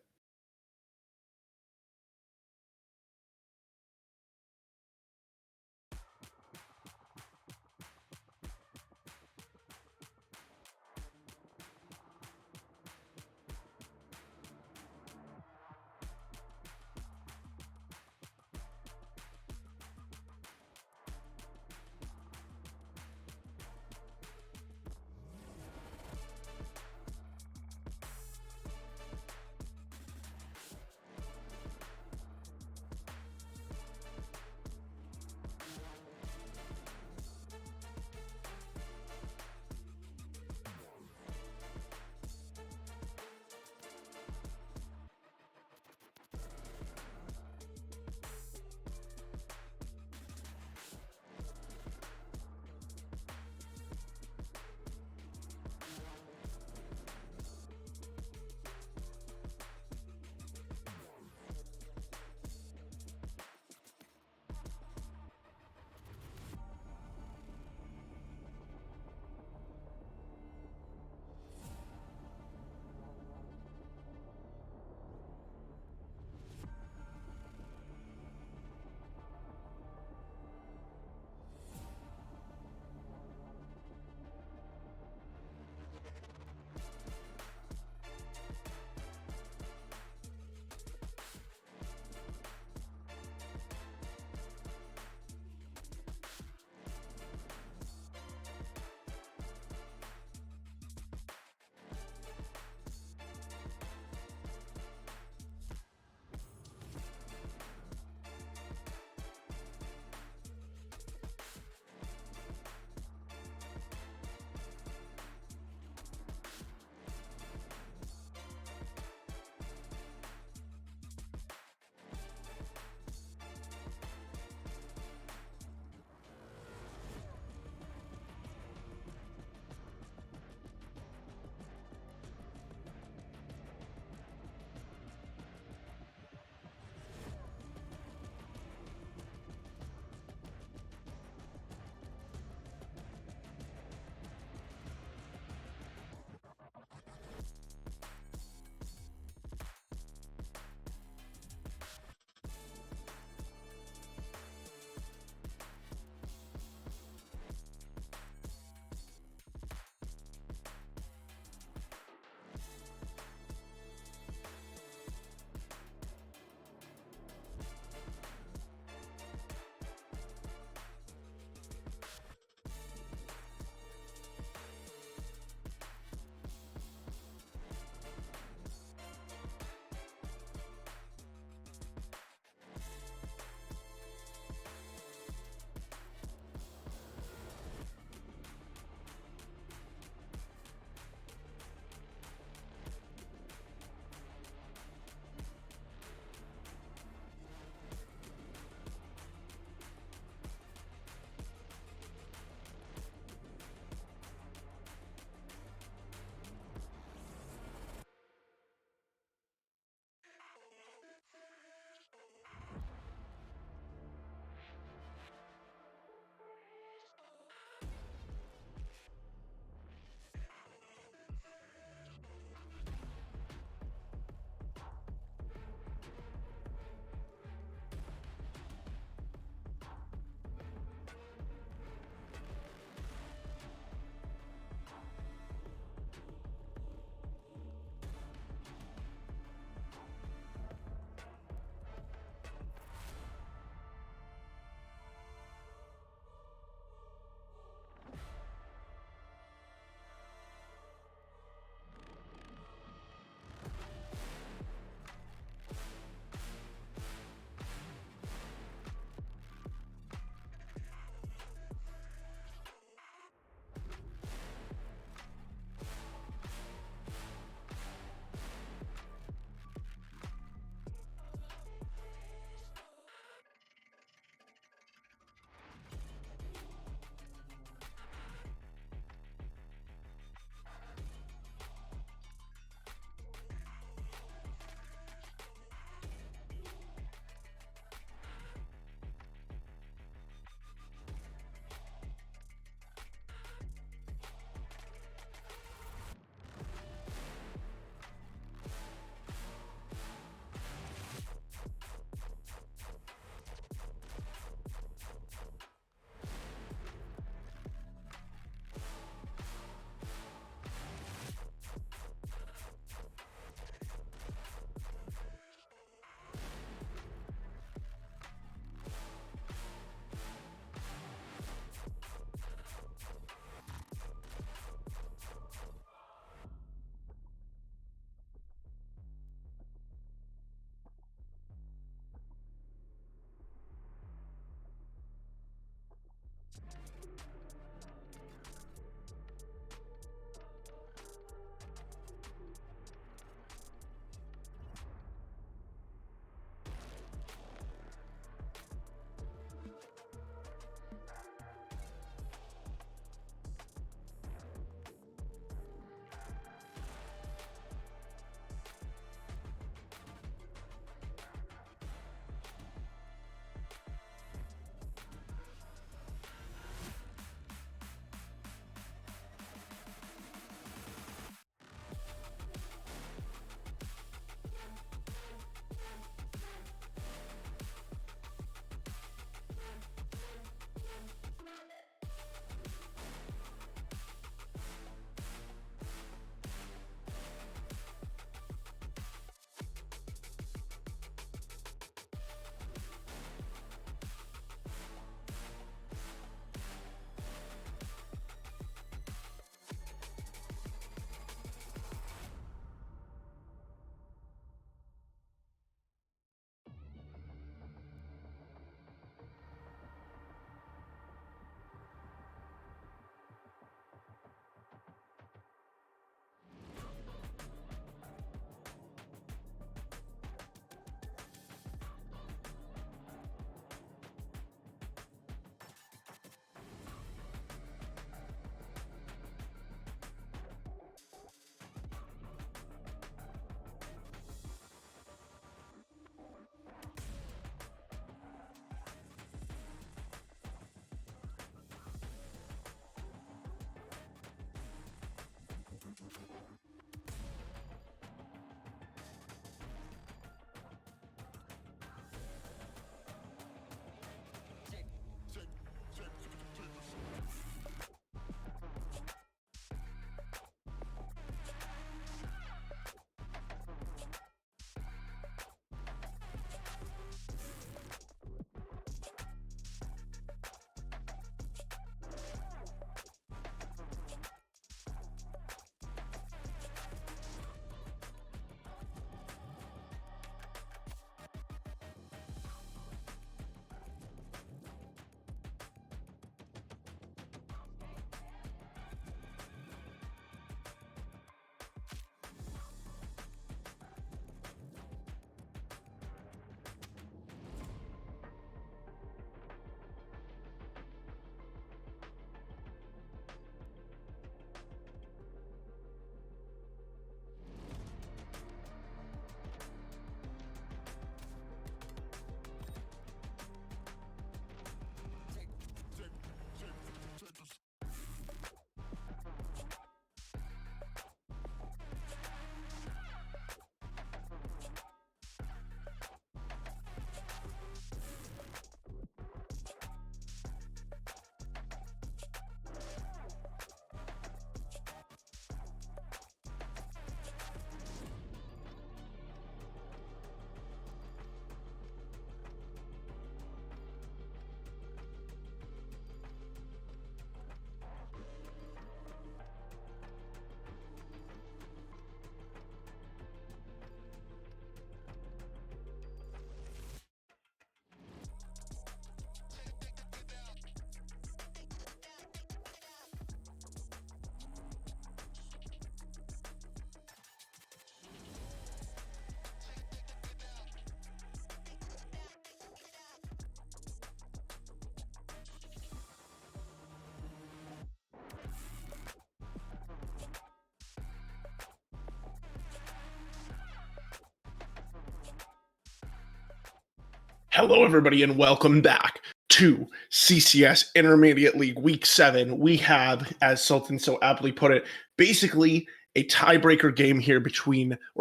Hello, everybody, and welcome back to CCS Intermediate League Week 7. We have, as Sultan so aptly put it, basically a tiebreaker game here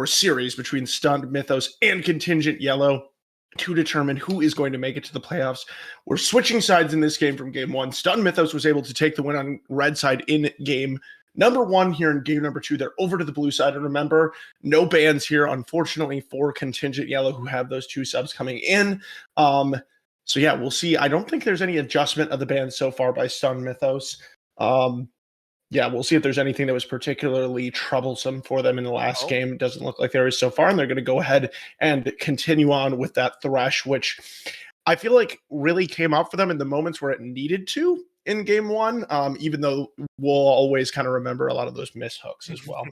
series between Stunned Mythos and Contingent Yellow to determine who is going to make it to the playoffs. We're switching sides in this game from game one. Stunned Mythos was able to take the win on red side in game number one. Here in game number two, they're over to the blue side. And remember, no bans here, unfortunately, for Contingent Yellow, who have those two subs coming in. So yeah, we'll see. I don't think there's any adjustment of the bans so far by Stun Mythos. Yeah, we'll see if there's anything that was particularly troublesome for them in the last game. It doesn't look like there is so far, and they're going to go ahead and continue on with that Thresh, which I feel like really came out for them in the moments where it needed to in game one, even though we'll always kind of remember a lot of those miss hooks as well.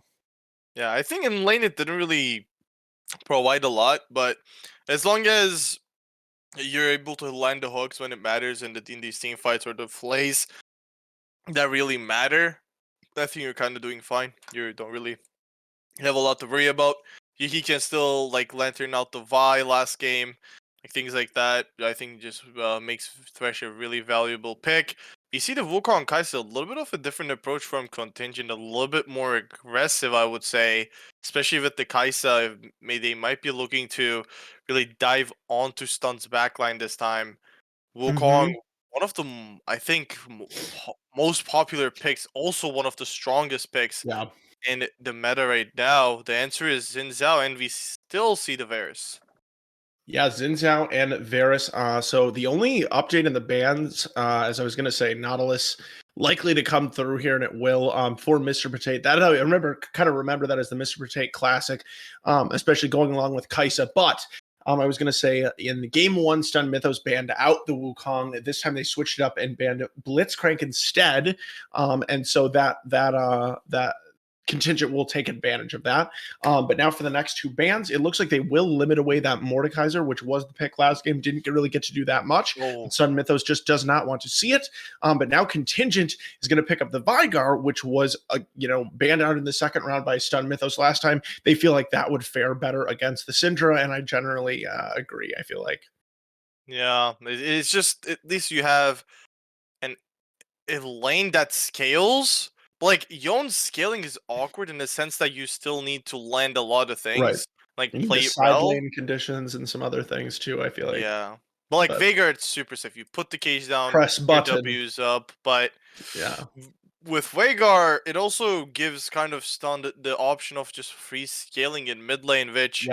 Yeah, I think in lane it didn't really provide a lot, but as long as you're able to land the hooks when it matters in these team fights or the plays that really matter, I think you're kind of doing fine. You don't really have a lot to worry about. He can still like lantern out the Vi last game, like things like that. I think just makes Thresh a really valuable pick. You see the Wukong Kai'Sa, a little bit of a different approach from Contingent, a little bit more aggressive, I would say, especially with the Kai'Sa. They might be looking to really dive onto Stun's backline this time. Wukong, one of the I think most popular picks, also one of the strongest picks Yeah. in the meta right now. The answer is Xin Zhao, and we still see the Varus. Yeah, Xin Zhao and Varus. So the only update in the bans, as I was going to say, Nautilus likely to come through here, and it will for Mr. Potato. That I remember that as the Mr. Potato Classic, especially going along with Kai'Sa. But I was going to say in game one, Stun Mythos banned out the Wukong. This time they switched it up and banned Blitzcrank instead, and so that Contingent will take advantage of that. But now for the next two bans, it looks like they will limit away that Mordekaiser, which was the pick last game. Didn't really get to do that much. Sun Mythos just does not want to see it. But now Contingent is going to pick up the Vigar, which was banned out in the second round by Stun Mythos last time. They feel like that would fare better against the Syndra, and I generally agree. I feel like. Yeah, it's just at least you have a lane that scales. Like Yon's scaling is awkward in the sense that you still need to land a lot of things, like You need play the it side well. lane conditions and some other things too, I feel like. Yeah, but like Veigar, it's super safe. You put the cage down, Press your button. W's up, but yeah. With Veigar, it also gives kind of Stun the option of just free scaling in mid lane, which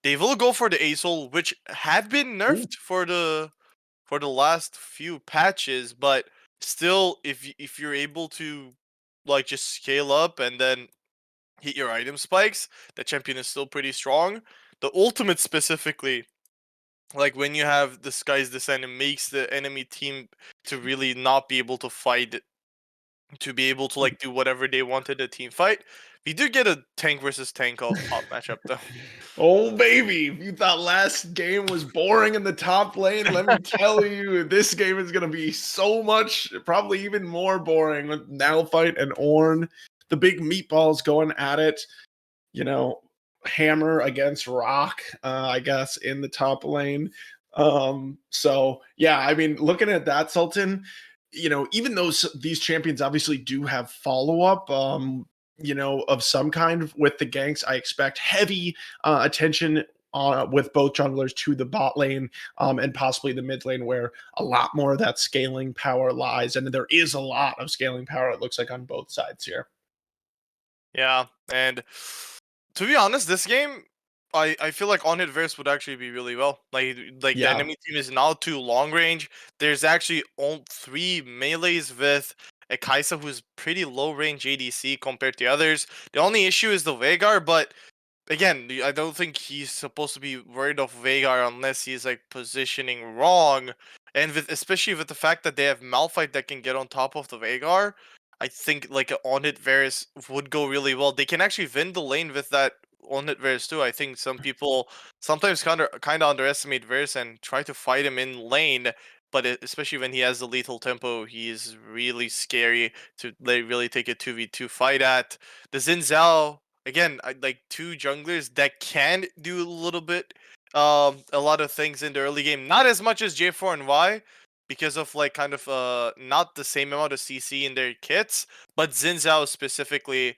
they will go for the Aesol, which had been nerfed for the last few patches, but still, if you're able to like just scale up and then hit your item spikes, the champion is still pretty strong. The ultimate specifically, like when you have the Sky's Descent, it makes the enemy team to really not be able to fight, to be able to like do whatever they want in the team fight. We do get a tank versus tank top matchup though. Oh baby, if you thought last game was boring in the top lane, let me tell you, this game is gonna be so much, probably even more boring with Malphite and Ornn. The big meatballs going at it, hammer against rock, I guess, in the top lane. So yeah, I mean, looking at that, Sultan, even though these champions obviously do have follow-up, of some kind with the ganks, I expect heavy attention with both junglers to the bot lane and possibly the mid lane, where a lot more of that scaling power lies. And there is a lot of scaling power, it looks like, on both sides here. Yeah, and to be honest, this game, I feel like on hit verse would actually be really well. Like the enemy team is not too long range. There's actually only 3 melees with a Kai'Sa who's pretty low range ADC compared to others. The only issue is the Veigar, but again, I don't think he's supposed to be worried of Veigar unless he's like positioning wrong. And especially with the fact that they have Malphite that can get on top of the Veigar, I think like an on-hit Varus would go really well. They can actually win the lane with that on-hit Varus too. I think some people sometimes kind of underestimate Varus and try to fight him in lane, but especially when he has the lethal tempo, he is really scary to really take a 2v2 fight at. The Xin Zhao, again, like two junglers that can do a little bit a lot of things in the early game. Not as much as J4 and Y, because of like kind of not the same amount of CC in their kits, but Xin Zhao specifically,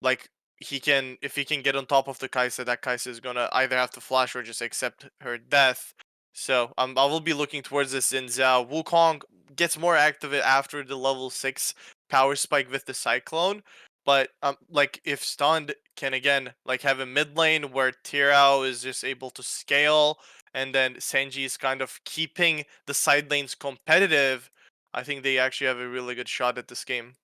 like he can, if he can get on top of the Kai'Sa, that Kai'Sa is gonna either have to flash or just accept her death. So I will be looking towards this Xin Zhao. Wukong gets more active after the level 6 power spike with the Cyclone. But like if stunned can again like have a mid lane where Tirao is just able to scale, and then Senji is kind of keeping the side lanes competitive, I think they actually have a really good shot at this game.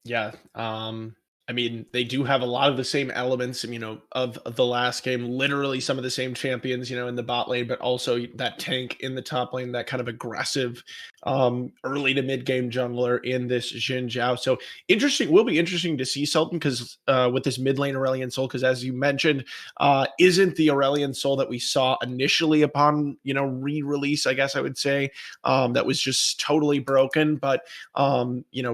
Yeah. I mean, they do have a lot of the same elements, of the last game, literally some of the same champions, in the bot lane, but also that tank in the top lane, that kind of aggressive early to mid game jungler in this Xin Zhao. So interesting, will be interesting to see Sultan because with this mid lane Aurelion Soul, because as you mentioned, isn't the Aurelion Soul that we saw initially upon, re-release, I guess I would say, that was just totally broken. But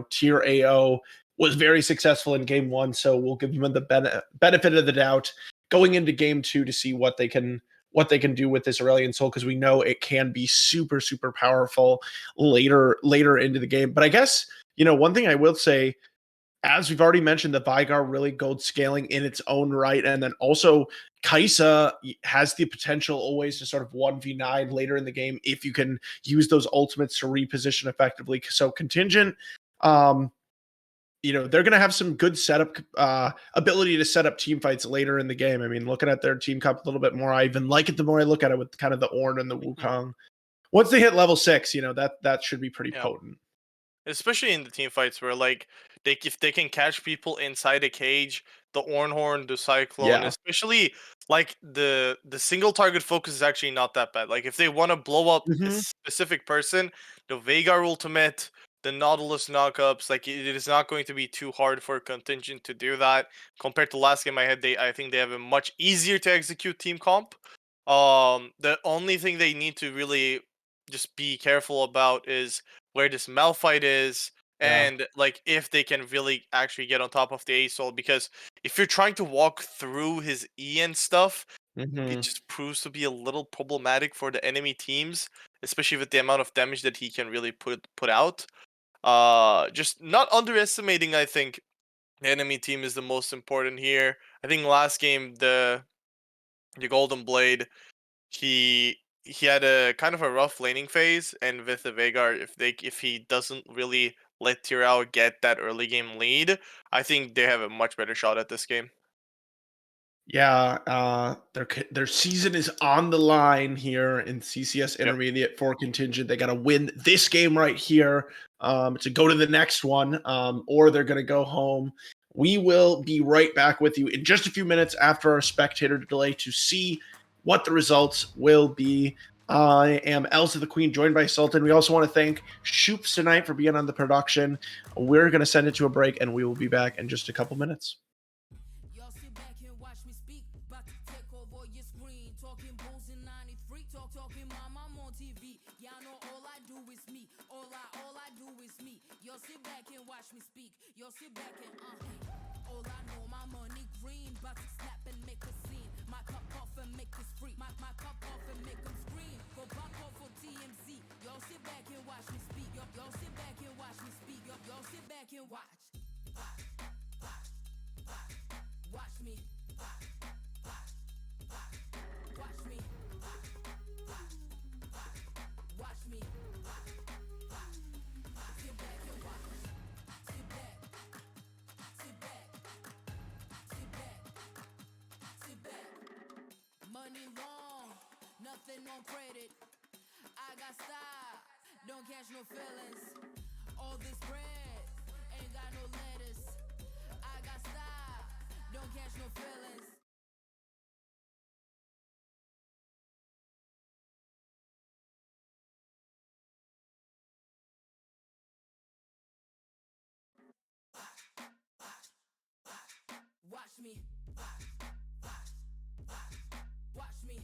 tier AO was very successful in game one, so we'll give them the benefit of the doubt going into game two to see what they can do with this Aurelion Soul, because we know it can be super super powerful later into the game. But I guess one thing I will say, as we've already mentioned, the Vigar really gold scaling in its own right, and then also Kai'Sa has the potential always to sort of 1v9 later in the game if you can use those ultimates to reposition effectively. So Contingent, they're going to have some good setup ability to set up team fights later in the game. I mean, looking at their team comp a little bit more, I even like it the more I look at it with kind of the Ornn and the Wukong. Once they hit level 6, that should be pretty Yeah. potent. Especially in the team fights where like if they can catch people inside a cage, the Ornhorn, the Cyclone, Yeah. especially like the single target focus is actually not that bad. Like if they want to blow up a Mhm. specific person, the Veigar ultimate, the Nautilus knockups, like it is not going to be too hard for Contingent to do that. Compared to last game I had, I think they have a much easier to execute team comp. The only thing they need to really just be careful about is where this Malphite is, Yeah. and like if they can really actually get on top of the Asol, because if you're trying to walk through his E and stuff, it Mhm. just proves to be a little problematic for the enemy teams, especially with the amount of damage that he can really put out. Just not underestimating, I think the enemy team is the most important here. I think last game the Golden Blade, he had a kind of a rough laning phase, and with the Veigar, if he doesn't really let Tirao get that early game lead, I think they have a much better shot at this game. Yeah, their season is on the line here in CCS Yep. Intermediate for Contingent. They got to win this game right here to go to the next one, or they're going to go home. We will be right back with you in just a few minutes after our spectator delay to see what the results will be. I am Elsa the Queen, joined by Sultan. We also want to thank Shoops tonight for being on the production. We're going to send it to a break, and we will be back in just a couple minutes. Y'all sit back and watch me speak. About to take over your screen. Talking bulls in 93. Talking mom, I'm on TV. Y'all know all I do is me. All I do is me. Y'all sit back and watch me speak. Y'all sit back and all I know, my money green. About to snap and make a scene. My cup off and make this free. My cup off and make them scream. Go pop off for TMZ. Y'all sit back and watch me speak. Y'all sit back and watch me speak. Y'all sit back and watch. Watch me. Watch me. Watch me. Sit back and watch. Sit back. Sit back. Sit back. Sit back. Money long, nothing on credit. I got style, don't catch no feelings. All this bread ain't got no lettuce. I got style, don't catch no feelings. Watch me. Watch me.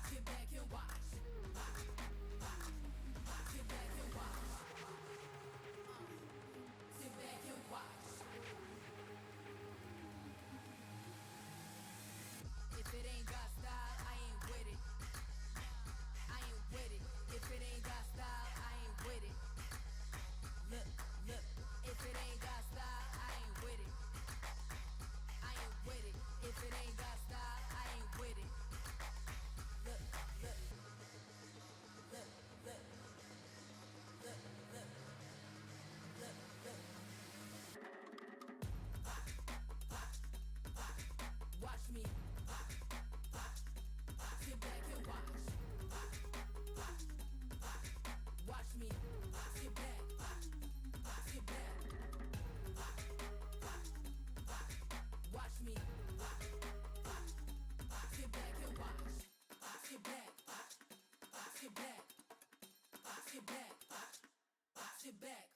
Sit back and watch. Sit back and watch. Sit back and watch. If it your back.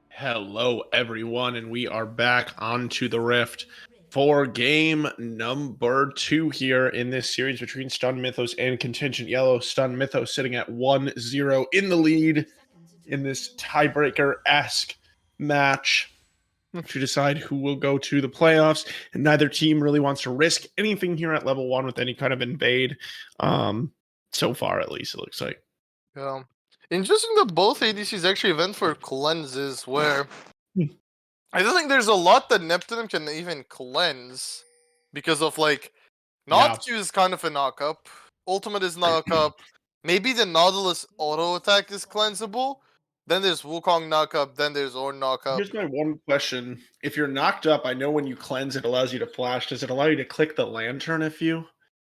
Hello, everyone, and we are back onto the Rift for game number 2 here in this series between Stun Mythos and Contingent Yellow. Stun Mythos sitting at 1-0 in the lead in this tiebreaker-esque match to decide who will go to the playoffs. And neither team really wants to risk anything here at level 1 with any kind of invade. So far, at least, it looks like. Yeah. Interesting that both ADCs actually went for cleanses, where I don't think there's a lot that Neptune can even cleanse because of like Noctu is kind of a knockup, Ultimate is knockup, maybe the Nautilus auto attack is cleansable. Then there's Wukong knockup, then there's Ornn knockup. Here's my one question. If you're knocked up, I know when you cleanse, it allows you to flash. Does it allow you to click the lantern if you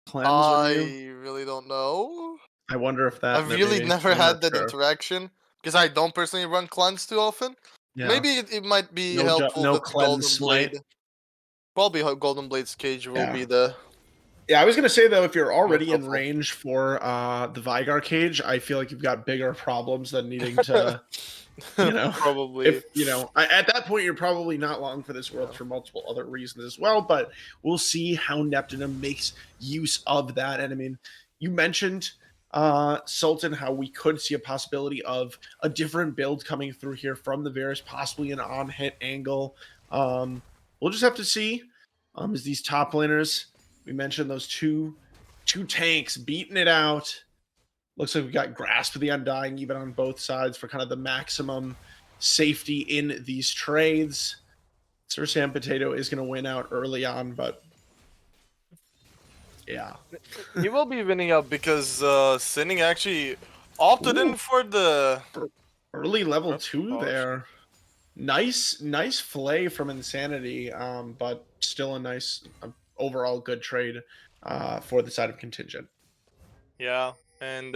cleanse when you? I really don't know. I wonder if that. I've really maybe. never I'm had not that sure. interaction because I don't personally run cleanse too often. Yeah. Maybe it might be No helpful no with cleanse Golden smite. Blade. Probably Golden Blade's cage will Yeah. be the. Yeah, I was gonna say though, if you're already in helpful. range for the Vigar cage, I feel like you've got bigger problems than needing to, you know, Probably. if you know, at that point, you're probably not long for this world for multiple other reasons as well. But we'll see how Neptune makes use of that. And I mean, you mentioned Sultan, how we could see a possibility of a different build coming through here from the Varus, possibly an on-hit angle. We'll just have to see. As these top laners, we mentioned those two tanks beating it out. Looks like we got Grasp of the Undying even on both sides for kind of the maximum safety in these trades. Sir Sam Potato is going to win out early on, but yeah. He will be winning out because Sinning actually opted in for the early level That's 2 harsh. there. Nice flay from Insanity, but still a nice overall good trade for the side of Contingent. Yeah, and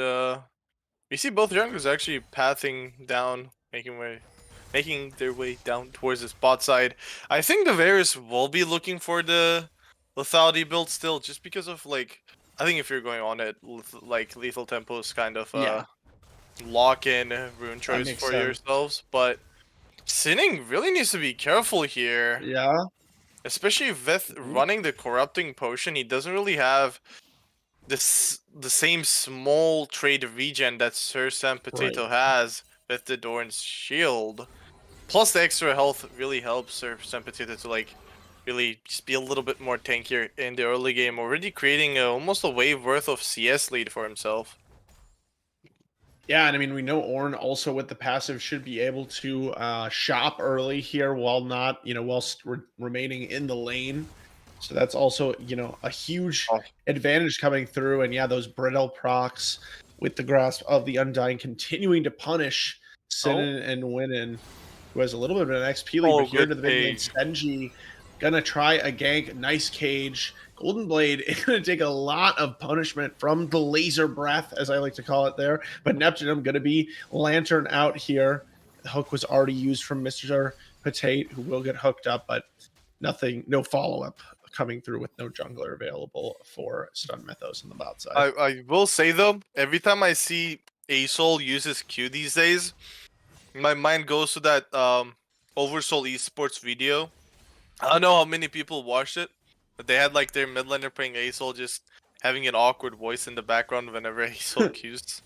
we see both junglers actually pathing down, making their way down towards the bot side. I think the Varus will be looking for the lethality build still, just because of like, I think if you're going on it, like lethal tempos kind of Yeah. lock in rune choice makes for sense. yourselves, but Sinning really needs to be careful here. Yeah. Especially with running the corrupting potion, he doesn't really have the same small trade regen that Sir Sam Potato has with the Dorn's shield. Plus the extra health really helps Sir Sam Potato to like really just be a little bit more tankier in the early game, already creating almost a wave worth of CS lead for himself. Yeah, and I mean, we know Ornn also with the passive should be able to shop early here while not, whilst remaining in the lane. So that's also, a huge advantage coming through. And yeah, those brittle procs with the Grasp of the Undying continuing to punish Sinan and Winnin, who has a little bit of an XP lead, but here into the big lane, Senji gonna try a gank. Nice cage. Golden Blade is going to take a lot of punishment from the laser breath, as I like to call it there. But Neptune going to be lantern out here. The hook was already used from Mr. Potato, who will get hooked up, but no follow-up coming through with no jungler available for stun Mythos on the bot side. I will say though, every time I see Asol uses Q these days, my mind goes to that Oversoul Esports video. I don't know how many people watched it, but they had like their mid laner playing Asol just having an awkward voice in the background whenever Asol Qs.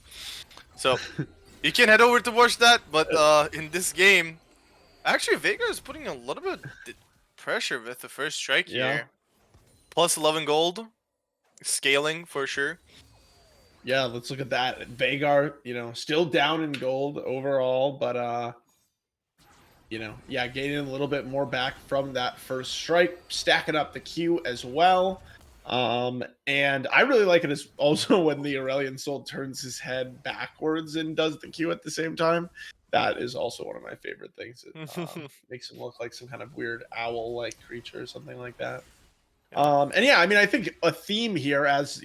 So you can head over to watch that, but in this game, actually Vega is putting a little bit pressure with the first strike here. Plus 11 gold, scaling for sure. Yeah, let's look at that. Vagar, still down in gold overall, but gaining a little bit more back from that first strike, stacking up the Q as well. And I really like it as also when the Aurelion Soul turns his head backwards and does the Q at the same time. That is also one of my favorite things. It makes him look like some kind of weird owl-like creature or something like that. And yeah, I mean, I think a theme here, as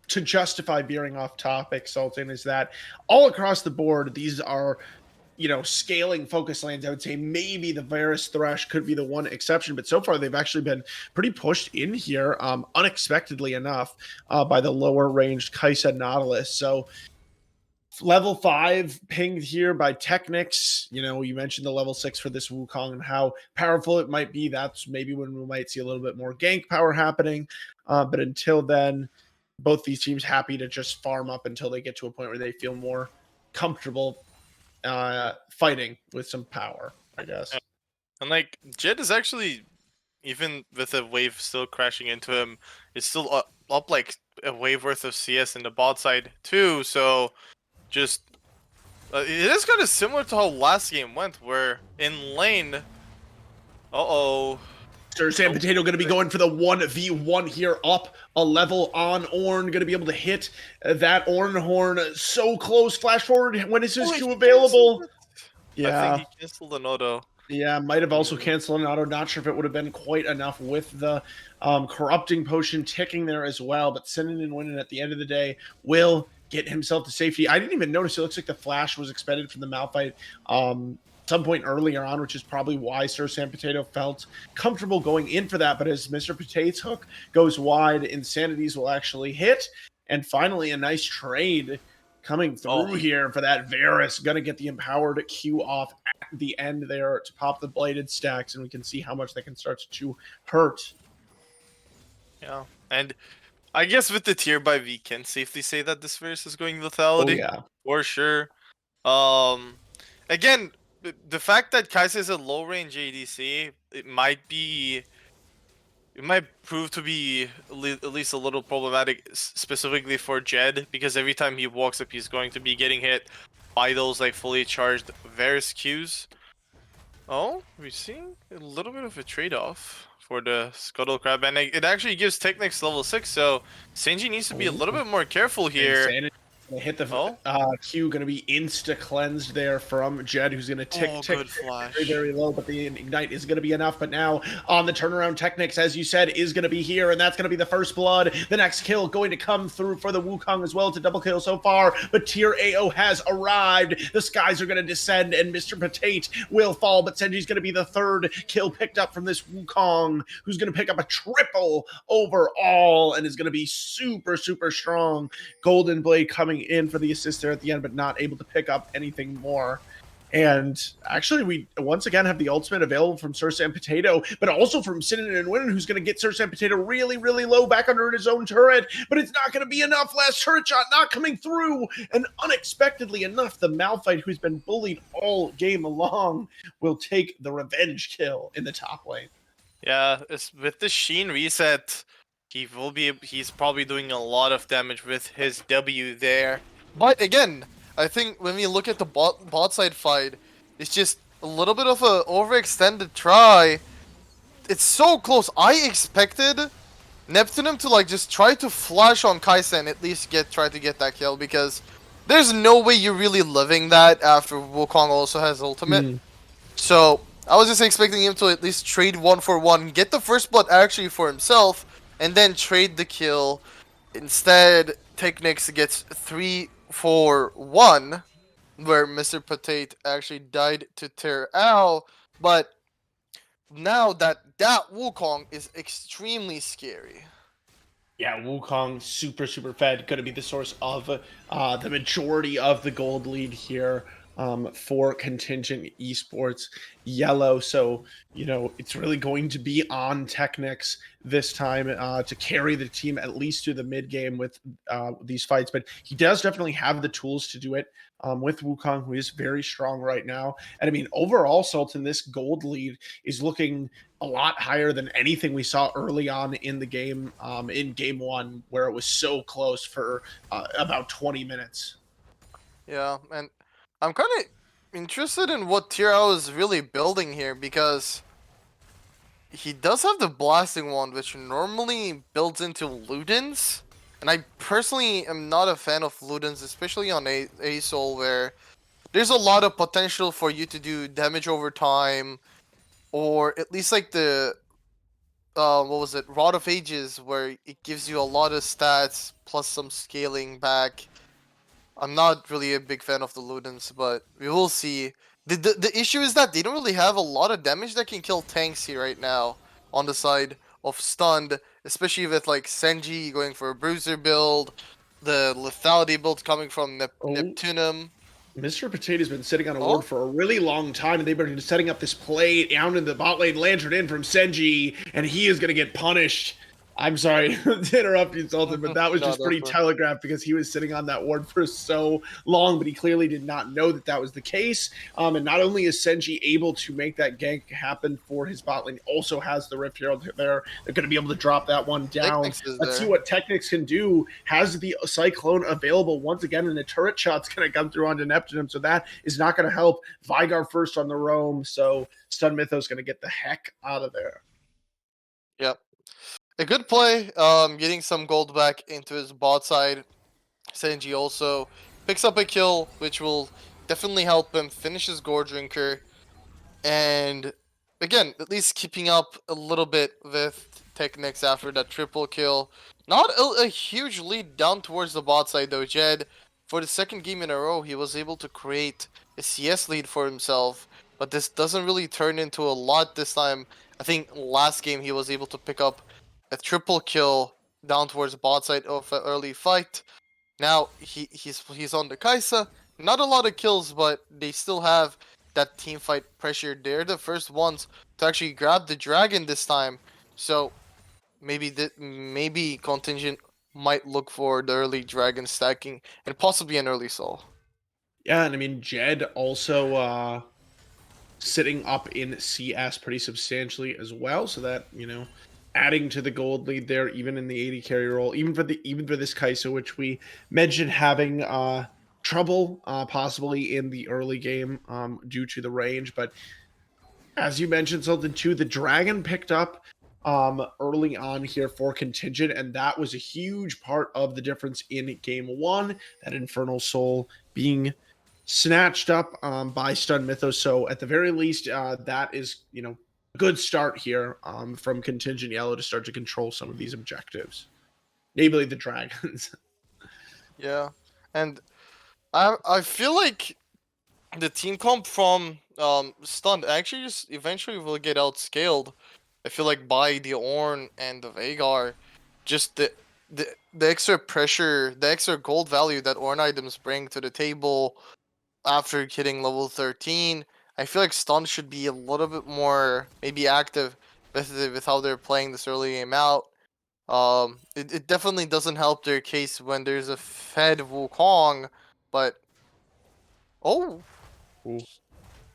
to justify veering off topic, Sultan, is that all across the board, these are scaling focus lanes. I would say maybe the Varus Thresh could be the one exception, but so far they've actually been pretty pushed in here, unexpectedly enough, by the lower ranged Kaisa Nautilus. So level 5 pinged here by Technics. You mentioned the level 6 for this Wukong and how powerful it might be. That's maybe when we might see a little bit more gank power happening. But until then, both these teams happy to just farm up until they get to a point where they feel more comfortable fighting with some power, I guess. And like Jed is actually, even with a wave still crashing into him, is still up like a wave worth of CS in the bot side too. So just it is kind of similar to how last game went, where in lane, Sir Sam Potato going to be going for the 1v1 here, up a level on Ornn, going to be able to hit that Ornn horn so close. Flash forward, when is his Q available? Yeah. I think he canceled an auto. Yeah, might have also canceled an auto. Not sure if it would have been quite enough with the corrupting potion ticking there as well. But sending and winning at the end of the day will get himself to safety. I didn't even notice. It looks like the flash was expended from the Malphite some point earlier on, which is probably why Sir Sam Potato felt comfortable going in for that. But as Mr. Potato's hook goes wide, Insanities will actually hit. And finally, a nice trade coming through here for that Varus. Going to get the empowered Q off at the end there to pop the bladed stacks, and we can see how much that can start to hurt. Yeah, and I guess with the tier buy, we can safely say that this Varus is going lethality. Oh, yeah. For sure. Again, the fact that Kaisa is a low range ADC, it might prove to be at least a little problematic, specifically for Jed, because every time he walks up, he's going to be getting hit by those like fully charged Varus Qs. Oh, we're seeing a little bit of a trade-off for the Scuttle Crab, and it actually gives Technics level 6, so Senji needs to be a little bit more careful here. Insanity. Hit the Q, going to be insta-cleansed there from Jed, who's going to tick good flash. very, very low, but the Ignite is going to be enough. But now on the turnaround, Technics, as you said, is going to be here, and that's going to be the first blood. The next kill going to come through for the Wukong as well. It's a double kill so far, but tier AO has arrived. The skies are going to descend, and Mr. Potate will fall, but Senji's going to be the third kill picked up from this Wukong, who's going to pick up a triple overall, and is going to be super, super strong. Golden Blade coming in for the assist there at the end, but not able to pick up anything more. And actually, we once again have the ultimate available from Sir Sam Potato, but also from Sinan and Winnan, who's going to get Sir Sam Potato really, really low back under his own turret, but it's not going to be enough. Last turret shot not coming through, and unexpectedly enough, the Malphite, who's been bullied all game long, will take the revenge kill in the top lane. Yeah, it's with the Sheen reset, he's probably doing a lot of damage with his W there. But again, I think when we look at the bot side fight, it's just a little bit of a overextended try. It's so close. I expected Neptunum to like just try to flash on Kaisa and at least try to get that kill, because there's no way you're really living that after Wukong also has ultimate. So I was just expecting him to at least trade 1-for-1, get the first blood actually for himself, and then trade the kill. Instead, Technics gets 3-for-1, where Mr. Potate actually died to Terral. But now that Wukong is extremely scary. Yeah, Wukong, super fed, going to be the source of the majority of the gold lead here for Contingent Esports Yellow. So, it's really going to be on Technics this time to carry the team at least through the mid game with these fights. But he does definitely have the tools to do it with Wukong, who is very strong right now. And I mean, overall, Sultan, this gold lead is looking a lot higher than anything we saw early on in the game, in game one, where it was so close for about 20 minutes. Yeah, and I'm kind of interested in what Tiro is really building here because he does have the blasting wand, which normally builds into Ludens. And I personally am not a fan of Ludens, especially on a soul where there's a lot of potential for you to do damage over time, or at least like the what was it, Rod of Ages, where it gives you a lot of stats plus some scaling back. I'm not really a big fan of the Ludens, but we will see. The issue is that they don't really have a lot of damage that can kill tanks here right now on the side of stunned, especially with like Senji going for a bruiser build, the lethality build coming from Oh, Neptunum. Mr. Potato's been sitting on a Oh. ward for a really long time, and they've been setting up this play down in the bot lane, lantern in from Senji, and he is going to get punished. I'm sorry to interrupt you, Sultan, but that was No, just pretty that's fine. telegraphed because he was sitting on that ward for so long, but he clearly did not know that that was the case. And not only is Senji able to make that gank happen for his bot lane, also has the Rift Herald there. They're going to be able to drop that one down. Technics is Let's see there. what Technics can do. Has the Cyclone available once again, and the turret shot's going to come through onto Neptune, so that is not going to help. Vigar first on the roam, so Stun Mythos going to get the heck out of there. Yep. A good play, getting some gold back into his bot side. Senji also picks up a kill, which will definitely help him finish his Gore Drinker. And again, at least keeping up a little bit with Technics after that triple kill. Not a huge lead down towards the bot side though. Jed, for the second game in a row, he was able to create a CS lead for himself. But this doesn't really turn into a lot this time. I think last game he was able to pick up a triple kill down towards the bot side of an early fight. Now he's on the Kaisa. Not a lot of kills, but they still have that team fight pressure. They're the first ones to actually grab the dragon this time. So maybe Contingent might look for the early dragon stacking and possibly an early soul. Yeah, and I mean, Jed also sitting up in CS pretty substantially as well, so that, adding to the gold lead there, even in the 80 carry role, even for this Kai'Sa, which we mentioned having trouble possibly in the early game due to the range. But as you mentioned something too, the dragon picked up early on here for Contingent, and that was a huge part of the difference in game one, that Infernal Soul being snatched up by Stun Mythos. So at the very least, that is, a good start here from Contingent Yellow to start to control some of these objectives, namely the dragons. Yeah, and I feel like the team comp from Stunned actually just eventually will get outscaled. I feel like by the Ornn and the Vagar, just the extra pressure, the extra gold value that Ornn items bring to the table after hitting level 13. I feel like Stunned should be a little bit more maybe active with how they're playing this early game out. It definitely doesn't help their case when there's a fed Wukong, but oh, Ooh.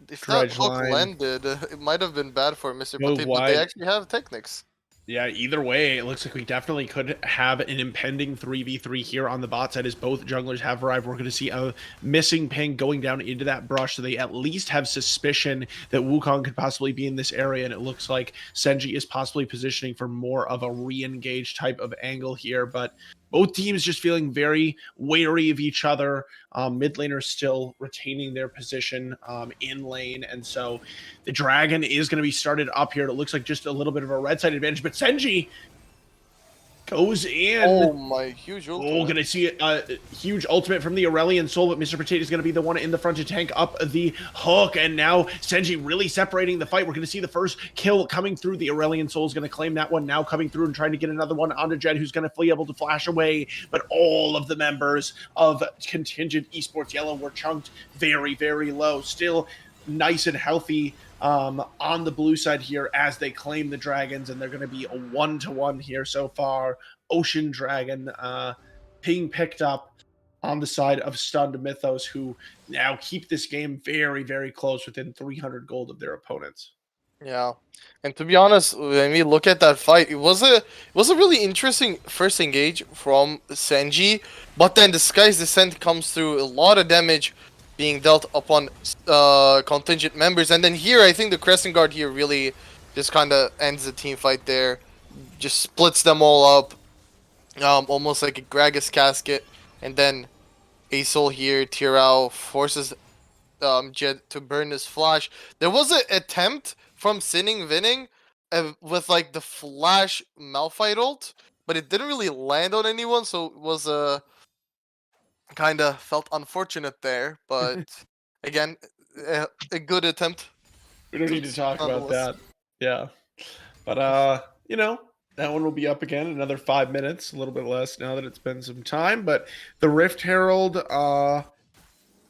if that Dredge hook line. landed, it might have been bad for Mr. Go Potato, but they wide. actually have Technics. Yeah, either way, it looks like we definitely could have an impending 3v3 here on the bot side as both junglers have arrived. We're going to see a missing ping going down into that brush, so they at least have suspicion that Wukong could possibly be in this area, and it looks like Senji is possibly positioning for more of a re-engage type of angle here, but both teams just feeling very wary of each other. Mid laners still retaining their position in lane, and so the dragon is going to be started up here. It looks like just a little bit of a red side advantage, but Senji Goes in. Oh my, huge Oh, ultimate. gonna see a huge ultimate from the Aurelion Soul, but Mr. Potato is gonna be the one in the front to tank up the hook, and now Senji really separating the fight. We're gonna see the first kill coming through. The Aurelion Soul is gonna claim that one now, coming through and trying to get another one onto Jed, who's gonna be able to flash away. But all of the members of Contingent Esports Yellow were chunked very, very low. Still nice and healthy on the blue side here as they claim the dragons, and they're going to be a 1-to-1 here so far. Ocean Dragon being picked up on the side of Stunned Mythos, who now keep this game very, very close, within 300 gold of their opponents. Yeah, and to be honest, when we look at that fight, it was a really interesting first engage from Senji, but then the Sky's Descent comes through, a lot of damage being dealt upon contingent members, and then here I think the Crescent Guard here really just kind of ends the team fight there, just splits them all up, almost like a Gragas casket, and then Asol here, Tirao forces Jed to burn his flash. There was an attempt from Sinning Vinning with like the flash Malphite ult, but it didn't really land on anyone, so it was kind of felt unfortunate there. But again, a good attempt. We don't need to talk about Nonetheless. that. Yeah. But, that one will be up again in another 5 minutes, a little bit less now that it's been some time. But the Rift Herald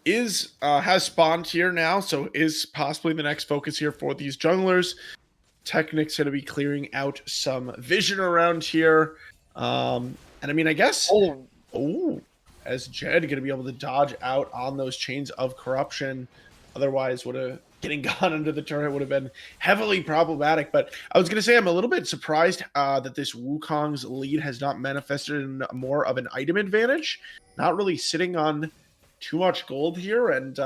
has spawned here now, so is possibly the next focus here for these junglers. Technic's going to be clearing out some vision around here. And I mean, I guess, as Jed going to be able to dodge out on those chains of corruption. Otherwise, getting gone under the turret would have been heavily problematic. But I was going to say, I'm a little bit surprised that this Wukong's lead has not manifested in more of an item advantage. Not really sitting on too much gold here, and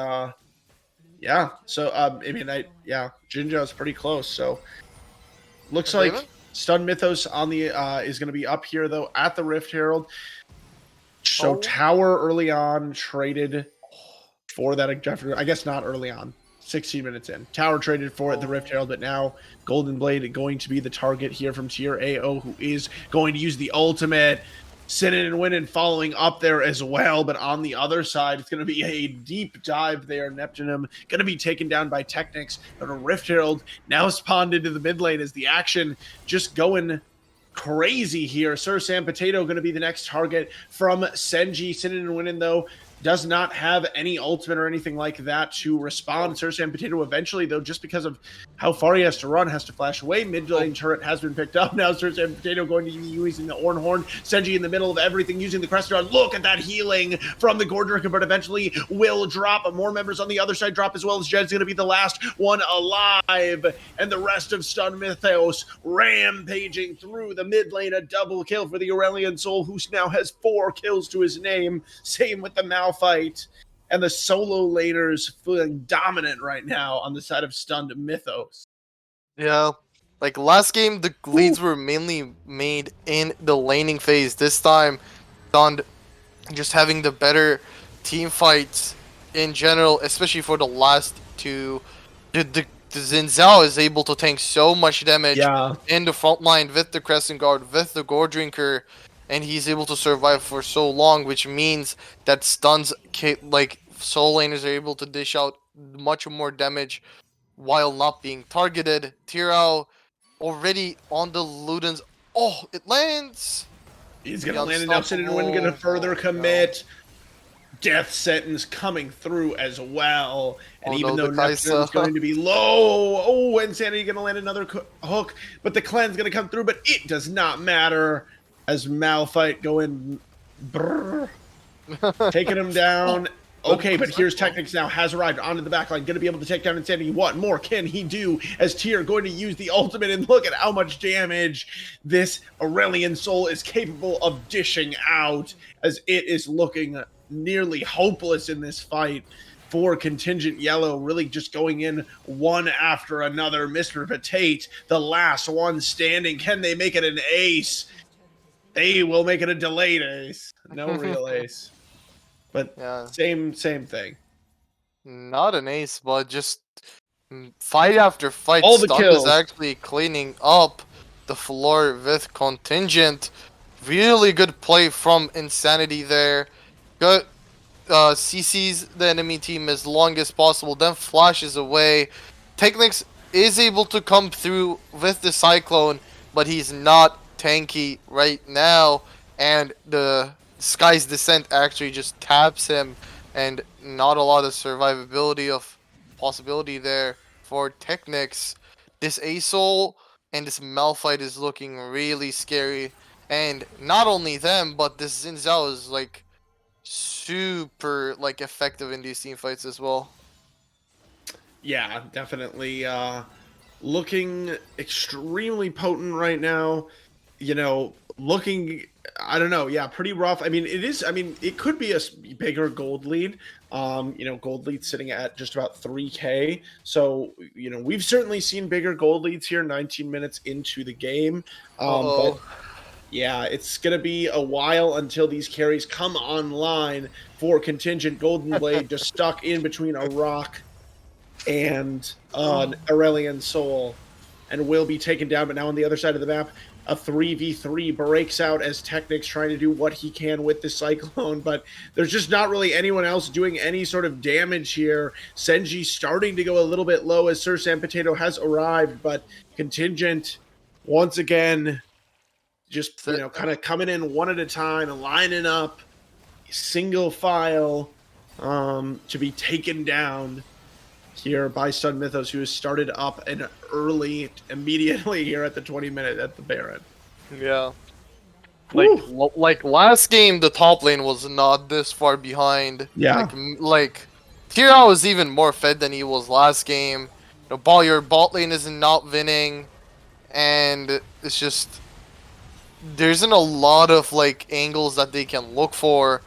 yeah. So I mean, Jinjo is pretty close. So looks like Stun Mythos on the is going to be up here though at the Rift Herald. So Tower early on traded for that objective. I guess not early on. 16 minutes in. Tower traded for it, the Rift Herald, but now Golden Blade going to be the target here from tier AO, who is going to use the ultimate. Sinning and winning following up there as well, but on the other side, it's going to be a deep dive there. Neptunum going to be taken down by Technics, but a Rift Herald now spawned into the mid lane as the action just going crazy here. Sir Sam Potato going to be the next target from Senji. Sinning and winning, though, does not have any ultimate or anything like that to respond. Sir Sam Potato eventually, though, just because of how far he has to run, has to flash away. Mid lane turret has been picked up. Now Sir Sam Potato going to be using the Orn Horn. Senji in the middle of everything, using the Crescent Guard. Look at that healing from the Gordricker, but eventually will drop. More members on the other side drop as well, as Jed's going to be the last one alive. And the rest of Stun Mythos rampaging through the mid lane. A double kill for the Aurelion Soul, who now has 4 kills to his name. Same with the Malphite. And the solo laners feeling dominant right now on the side of Stunned Mythos. Yeah. Like last game, the leads were mainly made in the laning phase. This time, Stunned just having the better team fights in general, especially for the last two. The Xin Zhao is able to tank so much damage in the front line with the Crescent Guard, with the Gore Drinker, and he's able to survive for so long, which means that stuns, like, soul laners are able to dish out much more damage while not being targeted. Tirao already on the Ludens. Oh, it lands! He's going to land it now. Sinning and Win going to further commit. No. Death sentence coming through as well. And even though Neptune is going to be low, Insanity going to land another hook, but the cleanse going to come through, but it does not matter as Malphite going taking him down. Okay, but here's Technics now, has arrived onto the backline, going to be able to take down Insanity. What more can he do as Tyr going to use the ultimate, and look at how much damage this Aurelion Soul is capable of dishing out, as it is looking nearly hopeless in this fight for Contingent Yellow, really just going in one after another. Mr. Potate, the last one standing. Can they make it an ace? They will make it a delayed ace. No real ace. But yeah. same thing. Not an ace, but just fight after fight. All the Stunned kills is actually cleaning up the floor with Contingent. Really good play from Insanity there. Good. CC's the enemy team as long as possible, then flashes away. Technics is able to come through with the Cyclone, but he's not tanky right now, and the Sky's Descent actually just taps him, and not a lot of survivability of possibility there for Technics. This Asol and this Malphite is looking really scary, and not only them, but this Xin Zhao is like super like effective in these team fights as well. Yeah, definitely looking extremely potent right now. You know, looking, I don't know, yeah, pretty rough. I mean, it is, I mean, it could be a bigger gold lead. You know, gold lead sitting at just about 3K. So, you know, we've certainly seen bigger gold leads here 19 minutes into the game. But yeah, it's going to be a while until these carries come online for Contingent. Golden Blade just stuck in between a rock and an Aurelian Soul, and will be taken down. But now on the other side of the map, a 3v3 breaks out as Technic's trying to do what he can with the Cyclone, but there's just not really anyone else doing any sort of damage here. Senji starting to go a little bit low as Sir Sam Potato has arrived, but Contingent once again just, you know, kind of coming in one at a time and lining up single file to be taken down here by Stun Mythos, who has started up an early immediately here at the 20-minute at the Baron. Yeah. Like last game, the top lane was not this far behind. Yeah. Like Tira was even more fed than he was last game. Your bot lane is not winning, and it's just there isn't a lot of like angles that they can look for.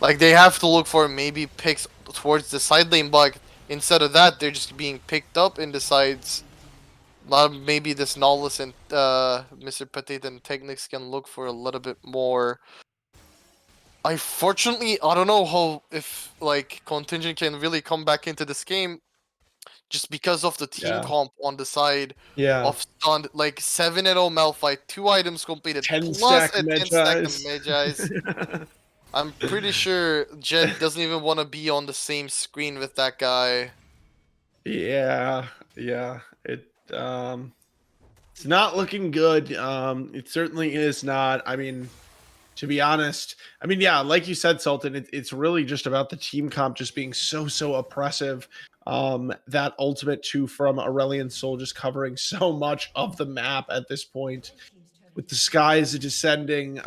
Like they have to look for maybe picks towards the side lane, but instead of that, they're just being picked up in the sides. Maybe this Nolus and Mr. Potato and Technics can look for a little bit more. Unfortunately, I don't know how if like Contingent can really come back into this game, just because of the team comp on the side of Stunned. Like 7-0 Malphite, 2 items completed, 10 plus stack a 10 stack of Medjais. Medjais. I'm pretty sure Jed doesn't even want to be on the same screen with that guy. Yeah, it's not looking good. It certainly is not. I mean, to be honest, I mean, yeah, like you said, Sultan, it's really just about the team comp just being so oppressive. That ultimate 2 from Aurelian Soul just covering so much of the map at this point, with the skies descending.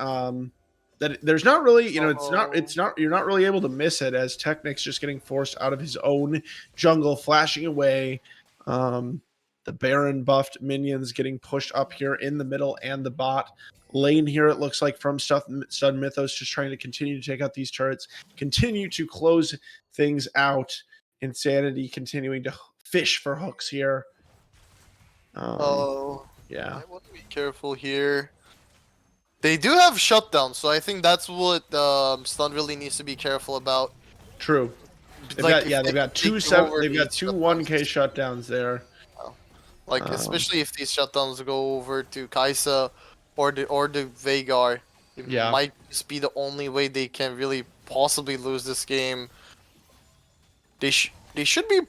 That there's not really, you know, it's not, you're not really able to miss it, as Technic's just getting forced out of his own jungle, flashing away. The Baron buffed minions getting pushed up here in the middle and the bot lane here, it looks like, from Stun Mythos, just trying to continue to take out these turrets, continue to close things out. Insanity continuing to fish for hooks here. Yeah. I want to be careful here. They do have shutdown, so I think that's what Stun really needs to be careful about. True. They've got two 1K shutdowns there. Like especially if these shutdowns go over to Kaisa or the Veigar, it might just be the only way they can really possibly lose this game. They should be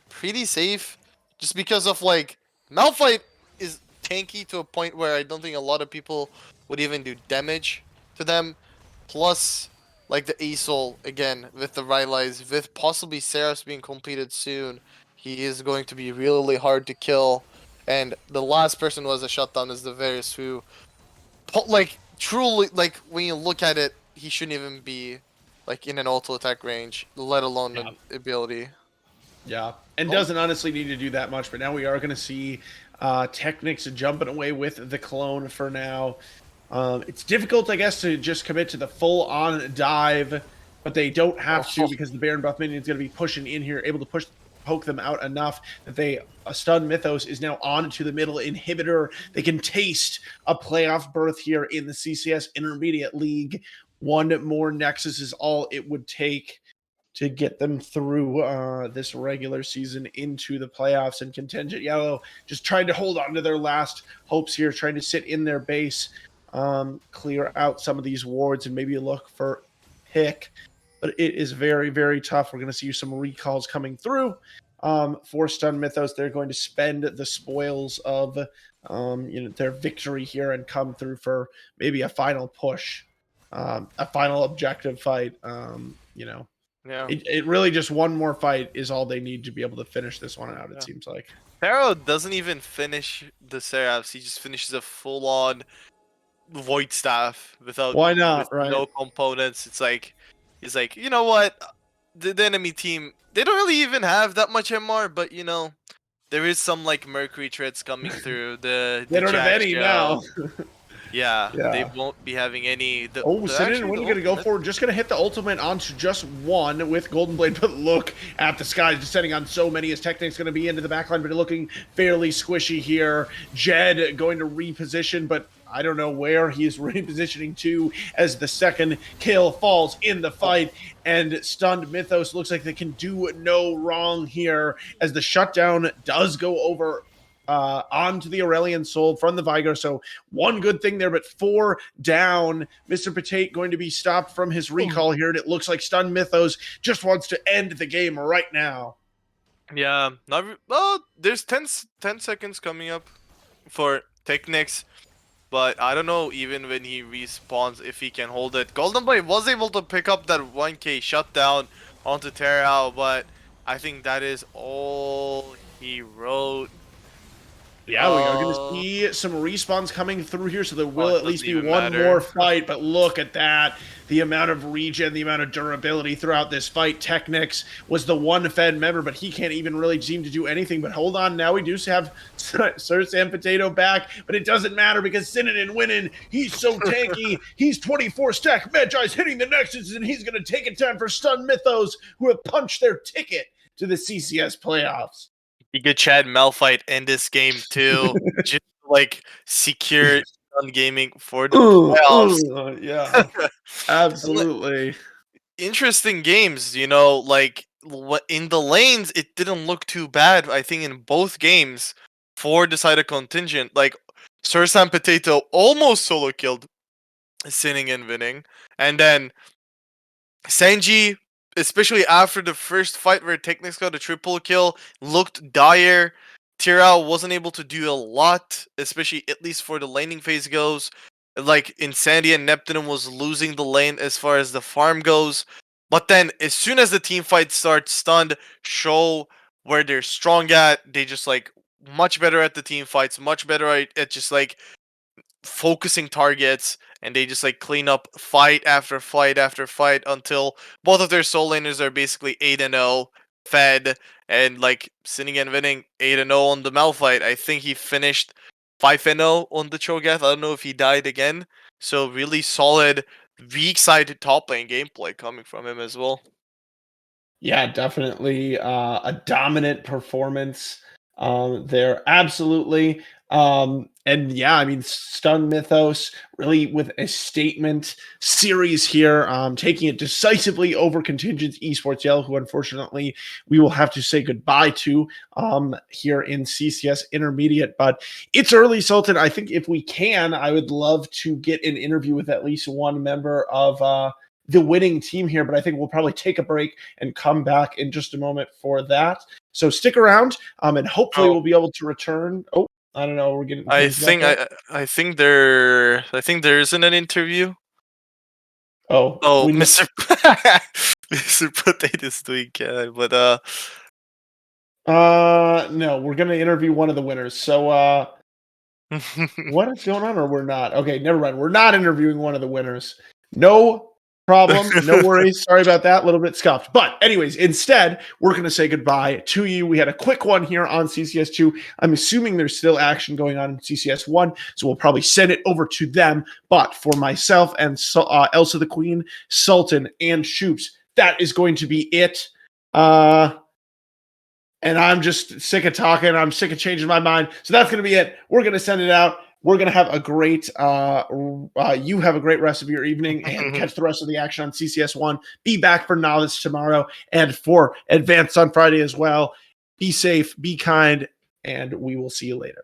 pretty safe, just because of like Malphite is tanky to a point where I don't think a lot of people would even do damage to them. Plus, like the Asol again with the Rylai's, with possibly Seraphs being completed soon, he is going to be really hard to kill. And the last person who has a shutdown is the Varus, who, like, truly, like, when you look at it, he shouldn't even be, like, in an auto attack range, let alone an ability. Yeah, and doesn't honestly need to do that much, but now we are going to see Technics jumping away with the clone for now. It's difficult, I guess, to just commit to the full-on dive, but they don't have to, because the Baron buff minion is going to be pushing in here, able to poke them out enough that they Stun Mythos is now on to the middle inhibitor. They can taste a playoff berth here in the CCS Intermediate League. One more Nexus is all it would take to get them through this regular season into the playoffs. And Contingent Yellow just trying to hold on to their last hopes here, trying to sit in their base, clear out some of these wards and maybe look for pick. But it is very, very tough. We're going to see some recalls coming through for Stun Mythos. They're going to spend the spoils of their victory here and come through for maybe a final push, a final objective fight. Yeah. It really just one more fight is all they need to be able to finish this one out. It seems like. Pharaoh doesn't even finish the Seraphs. He just finishes a full-on Void Staff without Why not, with right? no components. It's like he's like, you know what? The enemy team, they don't really even have that much MR, but there is some like Mercury threats coming through. The They don't have Jack any Shell. now. Yeah, they Yeah. won't be having any. Sinan, what are you going to go for? Just going to hit the ultimate onto just one with Golden Blade, but look at the sky descending on so many. His Technic's going to be into the backline, but looking fairly squishy here. Jed going to reposition, but I don't know where he is repositioning to as the second kill falls in the fight. And Stunned Mythos looks like they can do no wrong here as the shutdown does go over onto the Aurelian Soul from the Vigo. So one good thing there, but 4 down. Mr. Potate going to be stopped from his recall here, and it looks like Stun Mythos just wants to end the game right now. Yeah, there's 10 seconds coming up for Technics, but I don't know even when he respawns if he can hold it. Golden Blade was able to pick up that 1k shutdown onto Terra, but I think that is all he wrote. Yeah, we are going to see some respawns coming through here, so there will at least be one more fight, but look at that. The amount of regen, the amount of durability throughout this fight. Technics was the one Fed member, but he can't even really seem to do anything. But hold on, now we do have Sir Sam Potato back, but it doesn't matter because Synonym winning. He's so tanky. He's 24 stack. Magi's hitting the Nexus, and he's going to take it down for Stun Mythos, who have punched their ticket to the CCS playoffs. You could Chad Malphite in this game too, just like secure gaming for the playoffs. Yeah, absolutely. Interesting games, like in the lanes, it didn't look too bad. I think in both games for the side of Contingent, like Sir Sam Potato almost solo killed Sinning and winning, and then Senji, especially after the first fight where Technics got a triple kill, looked dire. Tira wasn't able to do a lot, especially at least for the laning phase goes. Like Insanity and Neptune was losing the lane as far as the farm goes. But then as soon as the team fight starts, Stunned show where they're strong at. They just like much better at the team fights, much better at just like focusing targets, and they just like clean up fight after fight after fight until both of their soul laners are basically 8-0 fed, and like sitting and winning 8-0 on the Malphite. I think he finished 5-0 on the Cho'Gath. I don't know if he died again. So really solid weak side top lane gameplay coming from him as well. Yeah, definitely a dominant performance there. Absolutely. And yeah, I mean, Stun Mythos really with a statement series here, taking it decisively over Contingent Esports Yell, who unfortunately we will have to say goodbye to here in CCS Intermediate. But it's early, Sultan. I think if we can, I would love to get an interview with at least one member of the winning team here, but I think we'll probably take a break and come back in just a moment for that. So stick around, and hopefully we'll be able to return. Oh, I don't know. We're getting. I think there isn't an interview. Oh, Mr. Mr. Potato's doing but no, we're gonna interview one of the winners. So what is going on, or we're not? Okay, never mind. We're not interviewing one of the winners. No problem. No worries. Sorry about that. A little bit scuffed. But anyways, instead, we're going to say goodbye to you. We had a quick one here on CCS2. I'm assuming there's still action going on in CCS1, so we'll probably send it over to them. But for myself and Elsa the Queen, Sultan, and Shoops, that is going to be it. And I'm just sick of talking. I'm sick of changing my mind. So that's going to be it. We're going to send it out. We're going to have a great, you have a great rest of your evening and catch the rest of the action on CCS1. Be back for Novice tomorrow and for Advanced on Friday as well. Be safe, be kind, and we will see you later.